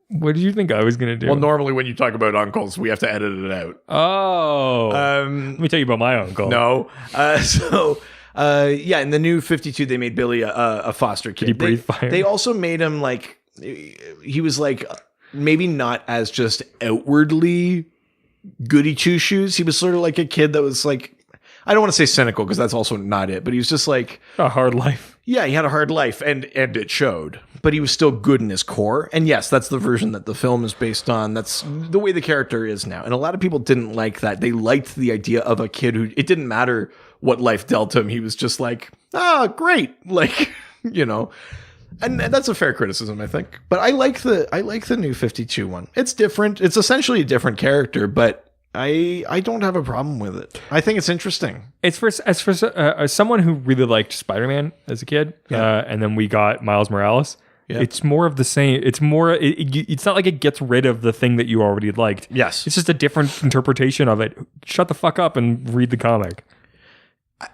C: What did you think I was going to do?
D: Well, normally when you talk about uncles, we have to edit it out.
C: Oh. Let me tell you about my uncle.
D: No. Yeah, in the new 52, they made Billy a foster kid.
C: Did he breathe fire?
D: They also made him like, he was like, maybe not as just outwardly goody two shoes. He was sort of like a kid that was like, I don't want to say cynical because that's also not it, but he was just like
C: a hard life.
D: Yeah, he had a hard life and it showed, but he was still good in his core. And yes, that's the version that the film is based on. That's the way the character is now. And a lot of people didn't like that. They liked the idea of a kid who, it didn't matter what life dealt him. He was just like, great. Like, and that's a fair criticism, I think. But I like the new 52 one. It's different. It's essentially a different character, but I don't have a problem with it. I think it's interesting.
C: It's for someone who really liked Spider-Man as a kid, and then we got Miles Morales. Yeah. It's more of the same. It's more. It's not like it gets rid of the thing that you already liked.
D: Yes,
C: it's just a different interpretation of it. Shut the fuck up and read the comic.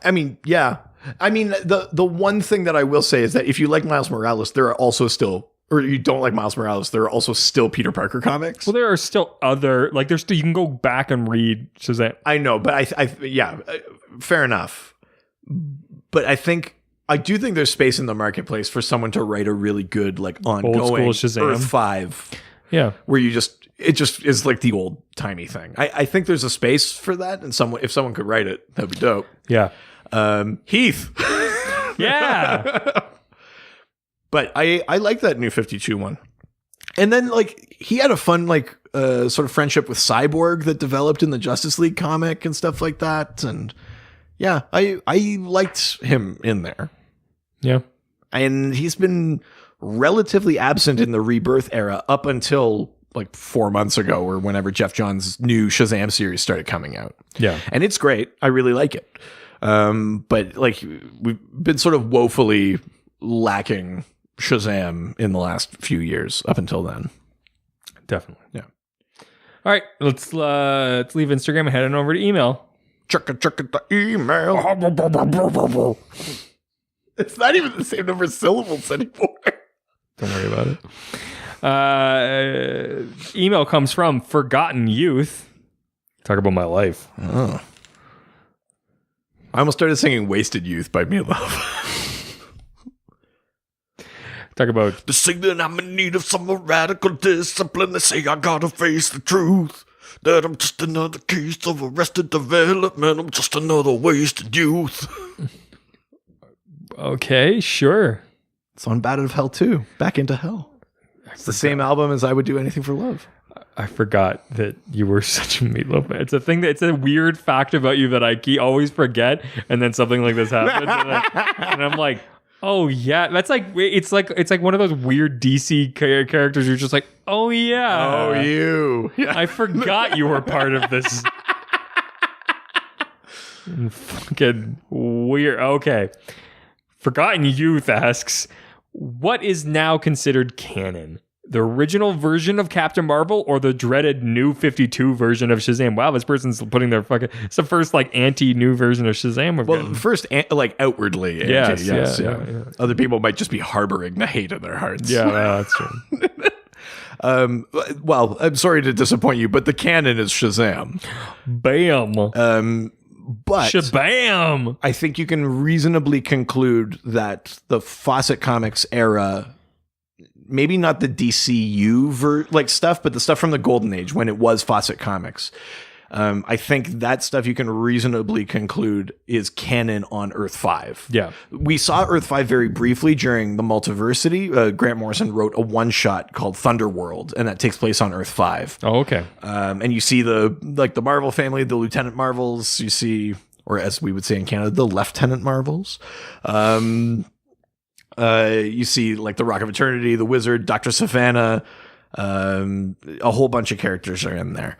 D: I mean, yeah. I mean, the one thing that I will say is that if you like Miles Morales, there are also still. Or you don't like Miles Morales, there are also still Peter Parker comics.
C: Well, there are still other, there's still, you can go back and read Shazam.
D: I know, but yeah, fair enough. But I do think there's space in the marketplace for someone to write a really good, ongoing
C: old school Shazam.
D: Earth 5.
C: Yeah.
D: Where it just is like the old timey thing. I think there's a space for that. And if someone could write it, that'd be dope.
C: Yeah.
D: Heath.
C: Yeah.
D: But I like that new 52 one. And then he had a fun sort of friendship with Cyborg that developed in the Justice League comic and stuff like that. And yeah, I liked him in there.
C: Yeah.
D: And he's been relatively absent in the Rebirth era up until 4 months ago or whenever Jeff Johns' new Shazam series started coming out.
C: Yeah.
D: And it's great. I really like it. But we've been sort of woefully lacking Shazam in the last few years up until then.
C: Definitely.
D: Yeah.
C: All right, let's leave Instagram and head on over to email.
D: Check the email. It's not even the same number of syllables anymore.
C: Don't worry about it. Email comes from Forgotten Youth. Talk about my life.
D: Oh. I almost started singing Wasted Youth by Meatloaf.
C: Talk about
D: they say that I'm in need of some radical discipline. They say I gotta face the truth. That I'm just another case of arrested development. I'm just another wasted youth.
C: Okay, sure.
D: It's on Bat Out of Hell 2. Back into Hell. It's the same album as I Would Do Anything for Love.
C: I forgot that you were such a Meatloaf fan. It's a thing it's a weird fact about you that I always forget, and then something like this happens, and I'm like, oh yeah, that's it's like one of those weird DC characters. You're just like, oh yeah,
D: oh you. Yeah.
C: I forgot you were part of this. Fucking weird. Okay, Forgotten Youth asks, what is now considered canon? the original version of Captain Marvel or the dreaded New 52 version of Shazam? Wow, this person's putting their fucking... It's the first, like, anti-new version of Shazam we've gotten.
D: First, like, outwardly.
C: Yes,
D: yeah. Other people might just be harboring the hate in their hearts.
C: Yeah, that's true.
D: Well, I'm sorry to disappoint you, but the canon is Shazam.
C: Bam.
D: But
C: Shabam.
D: I think you can reasonably conclude that the Fawcett Comics era, maybe not the DCU stuff, but the stuff from the Golden Age when it was Fawcett Comics. I think that stuff you can reasonably conclude is canon on Earth 5.
C: Yeah.
D: We saw Earth 5 very briefly during the Multiversity. Grant Morrison wrote a one-shot called Thunderworld, and that takes place on Earth 5.
C: Oh, okay.
D: And you see the Marvel family, the Lieutenant Marvels, you see, or as we would say in Canada, the Lieutenant Marvels. You see like the Rock of Eternity, the Wizard, Dr. Savannah, a whole bunch of characters are in there.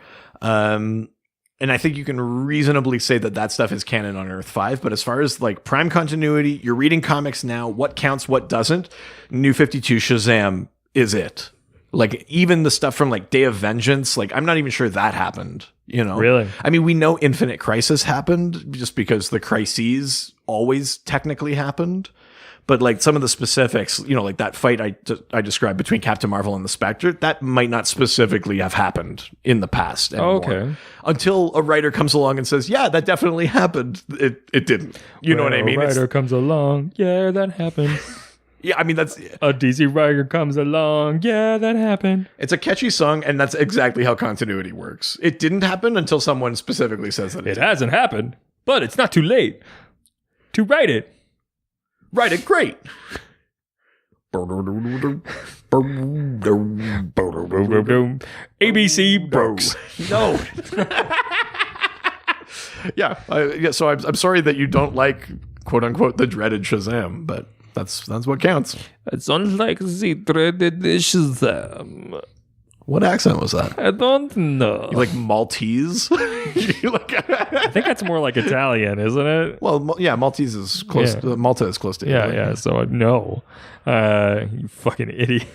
D: And I think you can reasonably say that stuff is canon on Earth 5. But as far as like prime continuity, you're reading comics now, what counts, what doesn't, New 52 Shazam is it. Like even the stuff from like Day of Vengeance, like I'm not even sure that happened, you know?
C: Really?
D: I mean, we know Infinite Crisis happened just because the crises always technically happened. But like some of the specifics, you know, like that fight I described between Captain Marvel and the Spectre, that might not specifically have happened in the past anymore.
C: Okay.
D: Until a writer comes along and says, yeah, that definitely happened. It didn't. You know what I mean?
C: A writer comes along. Yeah, that happened.
D: Yeah, I mean, that's...
C: A DC writer comes along. Yeah, that happened.
D: It's a catchy song, and that's exactly how continuity works. It didn't happen until someone specifically says that
C: it hasn't happened, but it's not too late to write it.
D: Write it great.
C: ABC Brooks.
D: No. Yeah. So I'm sorry that you don't like quote unquote the dreaded Shazam, but that's what counts.
C: It sounds like the dreaded Shazam.
D: What accent was that?
C: I don't know.
D: You like Maltese?
C: I think that's more like Italian, isn't it?
D: Well, yeah, Maltese is close.
C: Yeah.
D: Malta is close to Italy.
C: Yeah. So no, you fucking idiot.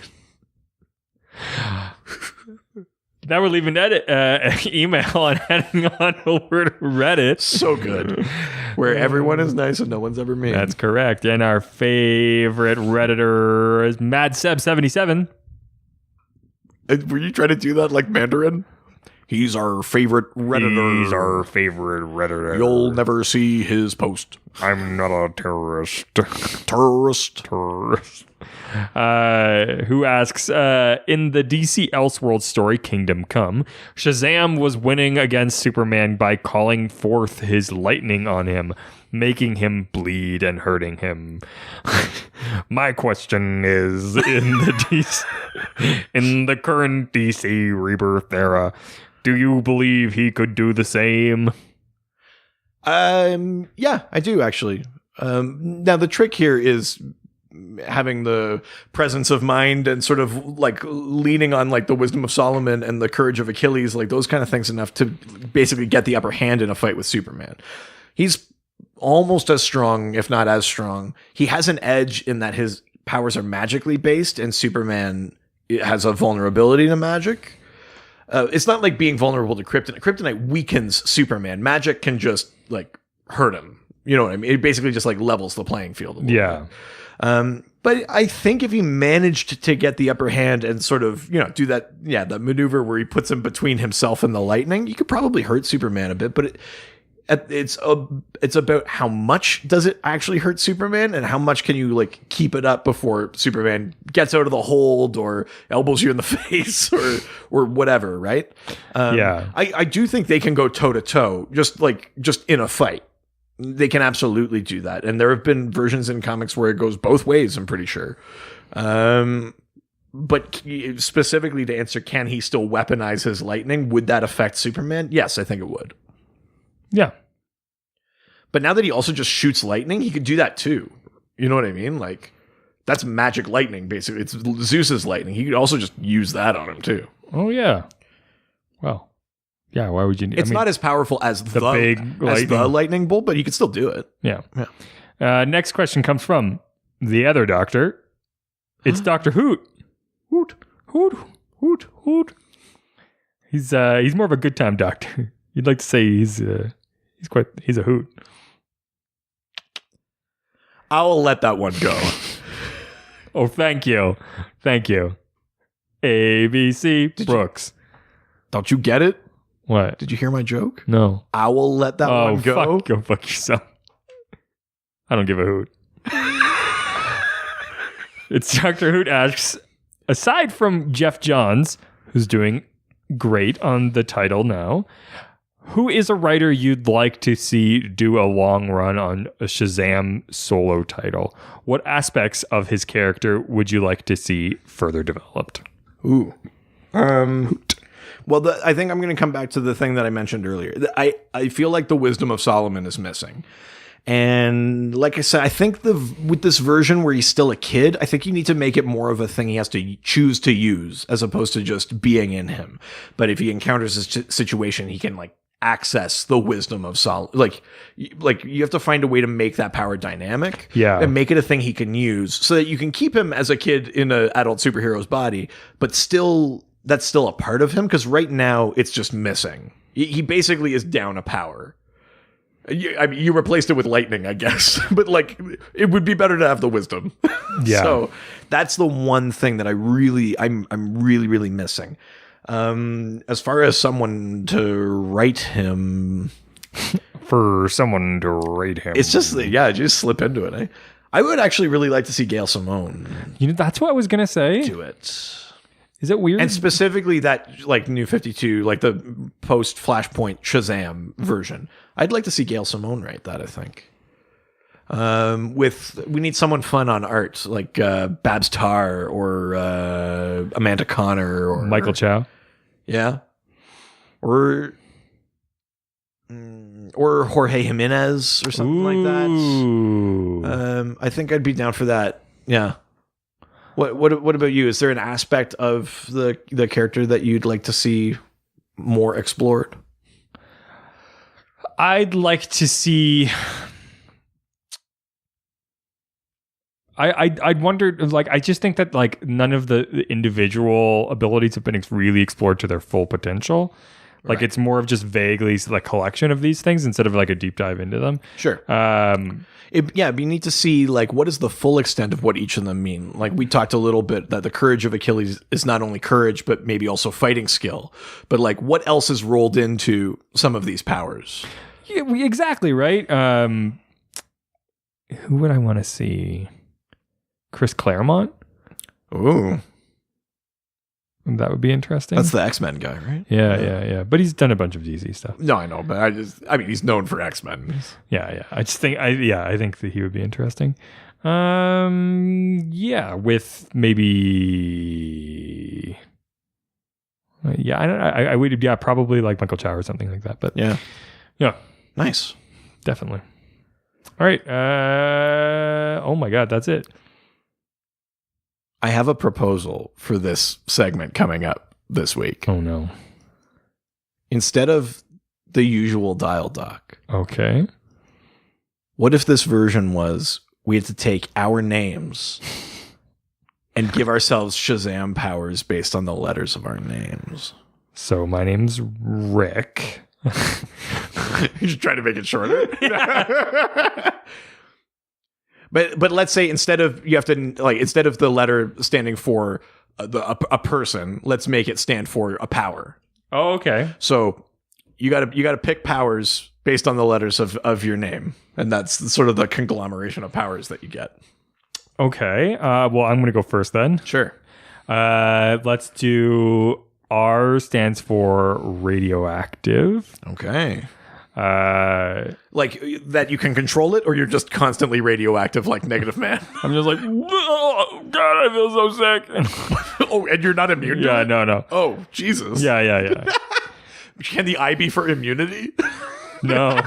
C: Now we're leaving that email and heading on over to Reddit.
D: So good. Where everyone is nice and no one's ever mean.
C: That's correct. And our favorite Redditor is MadSeb77.
D: Were you trying to do that like Mandarin? He's our favorite Redditor.
C: He's our favorite Redditor.
D: You'll never see his post.
C: I'm not a terrorist.
D: Terrorist.
C: Who asks, in the DC Elseworld story Kingdom Come, Shazam was winning against Superman by calling forth his lightning on him, making him bleed and hurting him. My question is, in the current DC Rebirth era, do you believe he could do the same?
D: Yeah, I do actually. Now the trick here is having the presence of mind and sort of like leaning on like the wisdom of Solomon and the courage of Achilles, like those kind of things enough to basically get the upper hand in a fight with Superman. He's almost as strong, if not as strong. He has an edge in that his powers are magically based and Superman has a vulnerability to magic. It's not like being vulnerable to kryptonite. Kryptonite weakens Superman. Magic can just like hurt him. You know what I mean? It basically just like levels the playing field a little bit. But I think if he managed to get the upper hand and sort of, you know, do that, the maneuver where he puts him between himself and the lightning, you could probably hurt Superman a bit. But it's about how much does it actually hurt Superman and how much can you like keep it up before Superman gets out of the hold or elbows you in the face or whatever, right? I do think they can go toe to toe, just in a fight. They can absolutely do that. And there have been versions in comics where it goes both ways, I'm pretty sure. But specifically to answer, can he still weaponize his lightning? Would that affect Superman? Yes, I think it would.
C: Yeah.
D: But now that he also just shoots lightning, he could do that too. You know what I mean? Like, that's magic lightning, basically. It's Zeus's lightning. He could also just use that on him too.
C: Oh, yeah. Well. Yeah, why would you need...
D: It's not as powerful as the big lightning bolt, but you could still do it.
C: Yeah. Next question comes from the other doctor. It's Dr. Hoot. Hoot, hoot, hoot. He's more of a good time doctor. You'd like to say he's a hoot.
D: I'll let that one go.
C: Oh, thank you. ABC Brooks.
D: Don't you get it?
C: What?
D: Did you hear my joke?
C: No.
D: I will let that one go.
C: Go fuck yourself. I don't give a hoot. It's Dr. Hoot asks, aside from Jeff Johns, who's doing great on the title now, who is a writer you'd like to see do a long run on a Shazam solo title? What aspects of his character would you like to see further developed?
D: Ooh. Well, I think I'm going to come back to the thing that I mentioned earlier. I feel like the wisdom of Solomon is missing. And like I said, I think with this version where he's still a kid, I think you need to make it more of a thing he has to choose to use as opposed to just being in him. But if he encounters a situation, he can like access the wisdom of Solomon. Like you have to find a way to make that power dynamic, and make it a thing he can use so that you can keep him as a kid in an adult superhero's body, but still that's still a part of him, because right now it's just missing. He basically is down a power. I mean, you replaced it with lightning, I guess, but like it would be better to have the wisdom.
C: Yeah.
D: So that's the one thing that I'm really missing. As far as someone to write him, it's just just slip into it. Eh? I would actually really like to see Gail Simone.
C: That's what I was gonna say.
D: Do it.
C: Is it weird?
D: And specifically that like New 52, like the post Flashpoint Shazam version. I'd like to see Gail Simone write that, I think. We need someone fun on art, like Babs Tarr or Amanda Connor or
C: Michael Chow.
D: Yeah. Or Jorge Jimenez or something like that. I think I'd be down for that. Yeah. What about you? Is there an aspect of the character that you'd like to see more explored?
C: I'd like to see. I'd wonder, like, I just think that like none of the individual abilities have been really explored to their full potential. Like, it's more of just vaguely like collection of these things instead of like a deep dive into them.
D: Sure. We need to see like what is the full extent of what each of them mean. Like we talked a little bit that the courage of Achilles is not only courage but maybe also fighting skill. But like what else is rolled into some of these powers?
C: Yeah, exactly right. Who would I want to see? Chris Claremont.
D: Ooh.
C: That would be interesting.
D: That's the X-Men guy, right?
C: Yeah. But he's done a bunch of DC stuff.
D: No, I know, but I mean, he's known for X-Men.
C: Yeah. I just think, I think that he would be interesting. With maybe, I would, probably like Michael Chow or something like that. But yeah,
D: nice,
C: definitely. All right. Oh my God, that's it.
D: I have a proposal for this segment coming up this week.
C: Oh no.
D: Instead of the usual dial doc.
C: Okay.
D: What if this version was we had to take our names and give ourselves Shazam powers based on the letters of our names?
C: So my name's Rick.
D: You're just trying to make it shorter. But let's say instead of the letter standing for a person, let's make it stand for a power.
C: Oh, okay.
D: So you got to pick powers based on the letters of your name, and that's sort of the conglomeration of powers that you get.
C: Okay. Well, I'm going to go first then.
D: Sure.
C: Let's do R stands for radioactive.
D: Okay. Like that you can control it, or you're just constantly radioactive like Negative Man?
C: I'm just like, oh, God, I feel so sick.
D: Oh, and you're not immune to it?
C: No.
D: Oh, Jesus.
C: Yeah.
D: Can the I be for immunity?
C: No.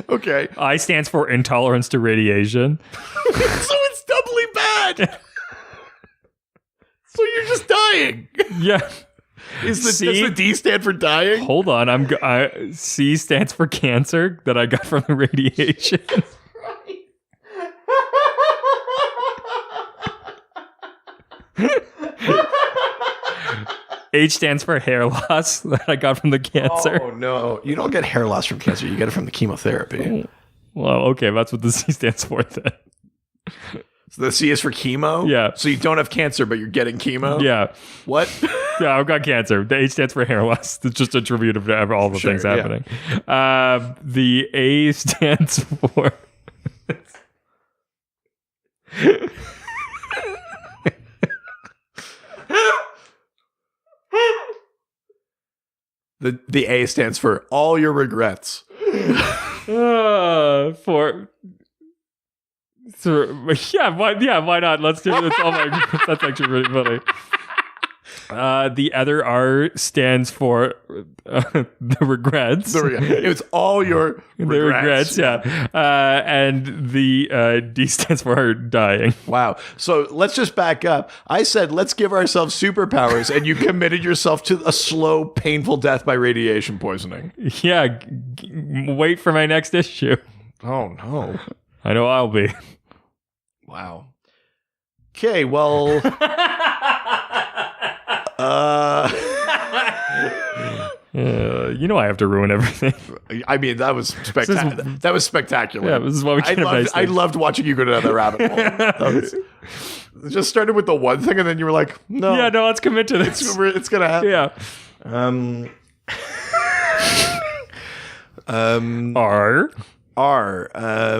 D: Okay.
C: I stands for intolerance to radiation.
D: So it's doubly bad. So you're just dying.
C: Yeah.
D: Does the D stand for dying?
C: Hold on, C stands for cancer that I got from the radiation. H stands for hair loss that I got from the cancer.
D: Oh no, you don't get hair loss from cancer. You get it from the chemotherapy.
C: Well, okay, that's what the C stands for then.
D: So the C is for chemo?
C: Yeah.
D: So you don't have cancer, but you're getting chemo?
C: Yeah.
D: What?
C: Yeah, I've got cancer. The H stands for hair loss. It's just attributive to all the things happening. The A stands for...
D: The A stands for all your regrets.
C: Yeah, why not? Let's do it. That's actually really funny. The other R stands for the regrets.
D: It was all your regrets.
C: Yeah. And the D stands for dying.
D: Wow. So let's just back up. I said, let's give ourselves superpowers, and you committed yourself to a slow, painful death by radiation poisoning.
C: Yeah. Wait for my next issue.
D: Oh, no.
C: I know I'll be.
D: Wow. Okay, well...
C: You know I have to ruin everything.
D: I mean, that was spectacular. That was spectacular.
C: Yeah, this is why we can't have nice
D: I
C: things.
D: loved watching you go down the rabbit hole. It just started with the one thing, and then you were like, "No,
C: Yeah, no, let's commit to this.
D: it's gonna happen."
C: Yeah. R.
D: R.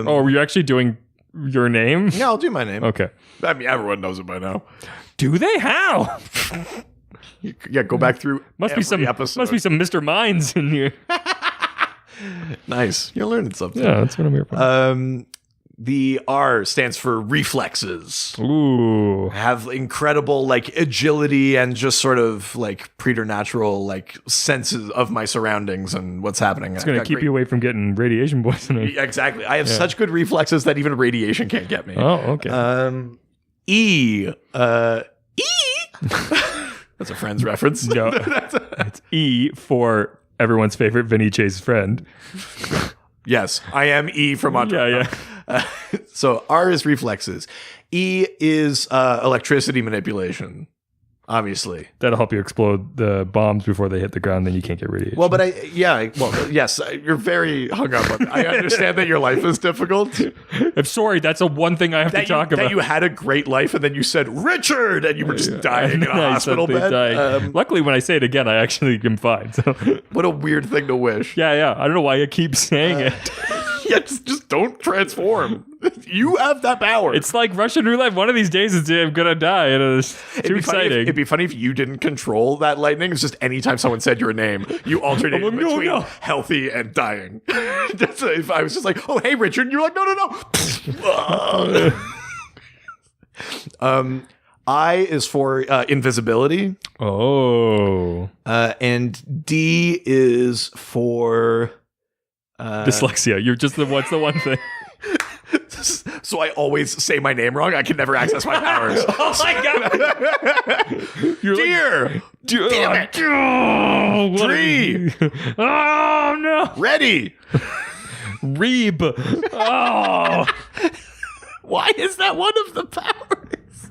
C: Were you actually doing your name?
D: Yeah, I'll do my name.
C: Okay.
D: I mean, everyone knows it by now.
C: Do they? How?
D: Yeah, go back through.
C: Must be some
D: episode.
C: Must be some Mr. Minds in here.
D: Nice. You're learning something.
C: Yeah, that's what I'm here for.
D: The R stands for reflexes.
C: Ooh.
D: Have incredible like agility and just sort of like preternatural like senses of my surroundings and what's happening.
C: It's going to keep you away from getting radiation poisoning.
D: Exactly. I have such good reflexes that even radiation can't get me.
C: Oh, okay.
D: E. That's a Friends reference.
C: No, it's E for everyone's favorite Vinny Chase friend.
D: Yes, I am E from Andre.
C: Yeah.
D: So R is reflexes. E is electricity manipulation. Obviously,
C: That'll help you explode the bombs before they hit the ground, then you can't get radiation.
D: well, but yes, you're very hung up on it. I understand that your life is difficult.
C: I'm sorry, that's the one thing I have to talk about.
D: That you had a great life, and then you said Richard, and you were just dying in a hospital bed.
C: Luckily, when I say it again, I actually am fine. So.
D: What a weird thing to wish.
C: Yeah. I don't know why I keep saying it.
D: Yeah, just don't transform. You have that power.
C: It's like Russian roulette. One of these days, I'm gonna die, and it's too exciting.
D: It'd be funny if you didn't control that lightning. It's just anytime someone said your name, you alternated
C: like,
D: between
C: no.
D: healthy and dying. If I was just like, "Oh, hey, Richard," and you're like, "No." I is for invisibility.
C: Oh,
D: And D is for
C: dyslexia. You're just what's the one thing?
D: So I always say my name wrong. I can never access my powers.
C: Oh my god!
D: Dear, damn it!
C: Oh,
D: Tree.
C: Oh no!
D: Ready.
C: Reeb. Oh.
D: Why is that one of the powers?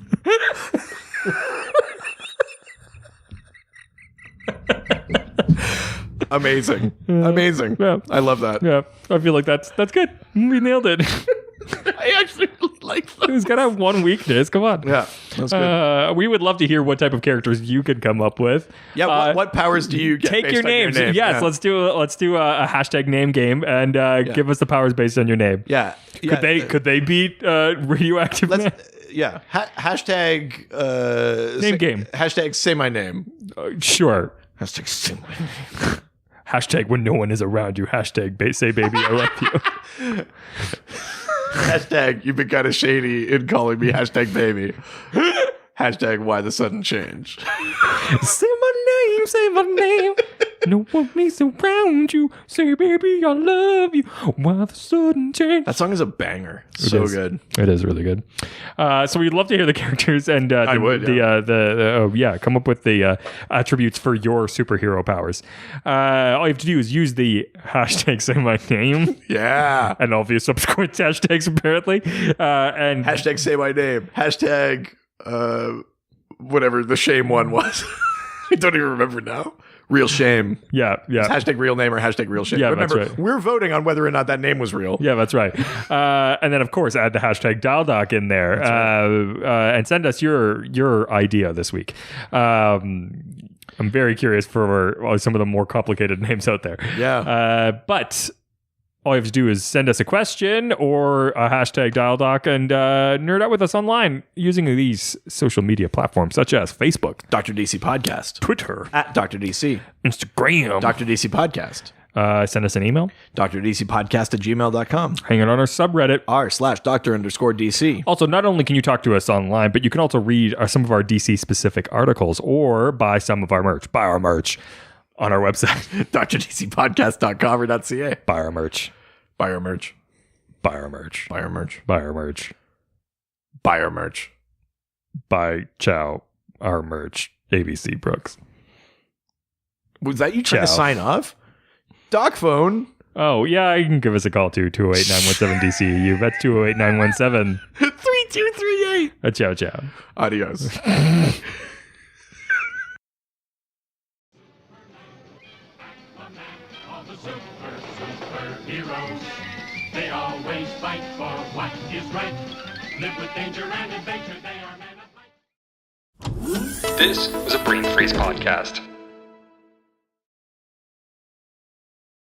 D: Amazing.
C: Yeah.
D: I love that.
C: Yeah, I feel like that's good. We nailed it.
D: I actually like that.
C: Who's gotta have one weakness? Come on.
D: Yeah, that's good.
C: We would love to hear what type of characters you could come up with.
D: Yeah, what powers do you get?
C: Take
D: based
C: your
D: on
C: names.
D: Your name?
C: Yes,
D: Yeah.
C: let's do a hashtag name game and give us the powers based on your name.
D: Yeah.
C: Could they beat radioactive? Man?
D: Yeah. Hashtag
C: Name game.
D: Hashtag say my name.
C: Sure.
D: Hashtag say my name.
C: Hashtag when no one is around you. Hashtag say baby I love you.
D: Hashtag you've been kind of shady in calling me hashtag baby. Hashtag why the sudden change.
C: Say my name. No one needs around you. Say baby I love you. Why the sudden change?
D: That song is a banger. So good.
C: It is really good. So we'd love to hear the characters and
D: I would,
C: come up with the attributes for your superhero powers. All you have to do is use the hashtag say my name
D: Yeah.
C: and all the subsequent hashtags apparently. And
D: Hashtag say my name. Hashtag whatever the shame one was. I don't even remember now. Real shame.
C: Yeah.
D: It's hashtag real name or hashtag real shame.
C: Yeah,
D: Remember,
C: that's right.
D: we're voting on whether or not that name was real.
C: Yeah, that's right. And then, of course, add the hashtag DialDoc in there, right. And send us your idea this week. I'm very curious for some of the more complicated names out there.
D: Yeah.
C: But all you have to do is send us a question or a hashtag DialDoc and nerd out with us online using these social media platforms such as Facebook,
D: Dr. DC Podcast,
C: Twitter,
D: at Dr. DC,
C: Instagram,
D: Dr. DC Podcast.
C: Send us an email,
D: drdcpodcast@gmail.com.
C: hang out on our subreddit,
D: r/Dr_DC.
C: Also, not only can you talk to us online, but you can also read some of our DC-specific articles or buy some of our merch. Buy our merch on our website.
D: drdcpodcast.com or .ca.
C: Buy our merch.
D: Buy our merch.
C: Buy our merch.
D: Buy our merch.
C: Buy our merch.
D: Buy our merch.
C: Buy chow our merch. ABC Brooks.
D: Was that you trying to
C: Ciao.
D: sign off? Doc phone.
C: Oh, yeah, you can give us a call too. 208-917-DCEU. That's 208-917.
D: 3238.
C: Ciao, ciao.
D: Adios.
E: Heroes, they always fight for what is right. Live with danger and adventure, they are men of might.
C: This was a Brain Freeze podcast.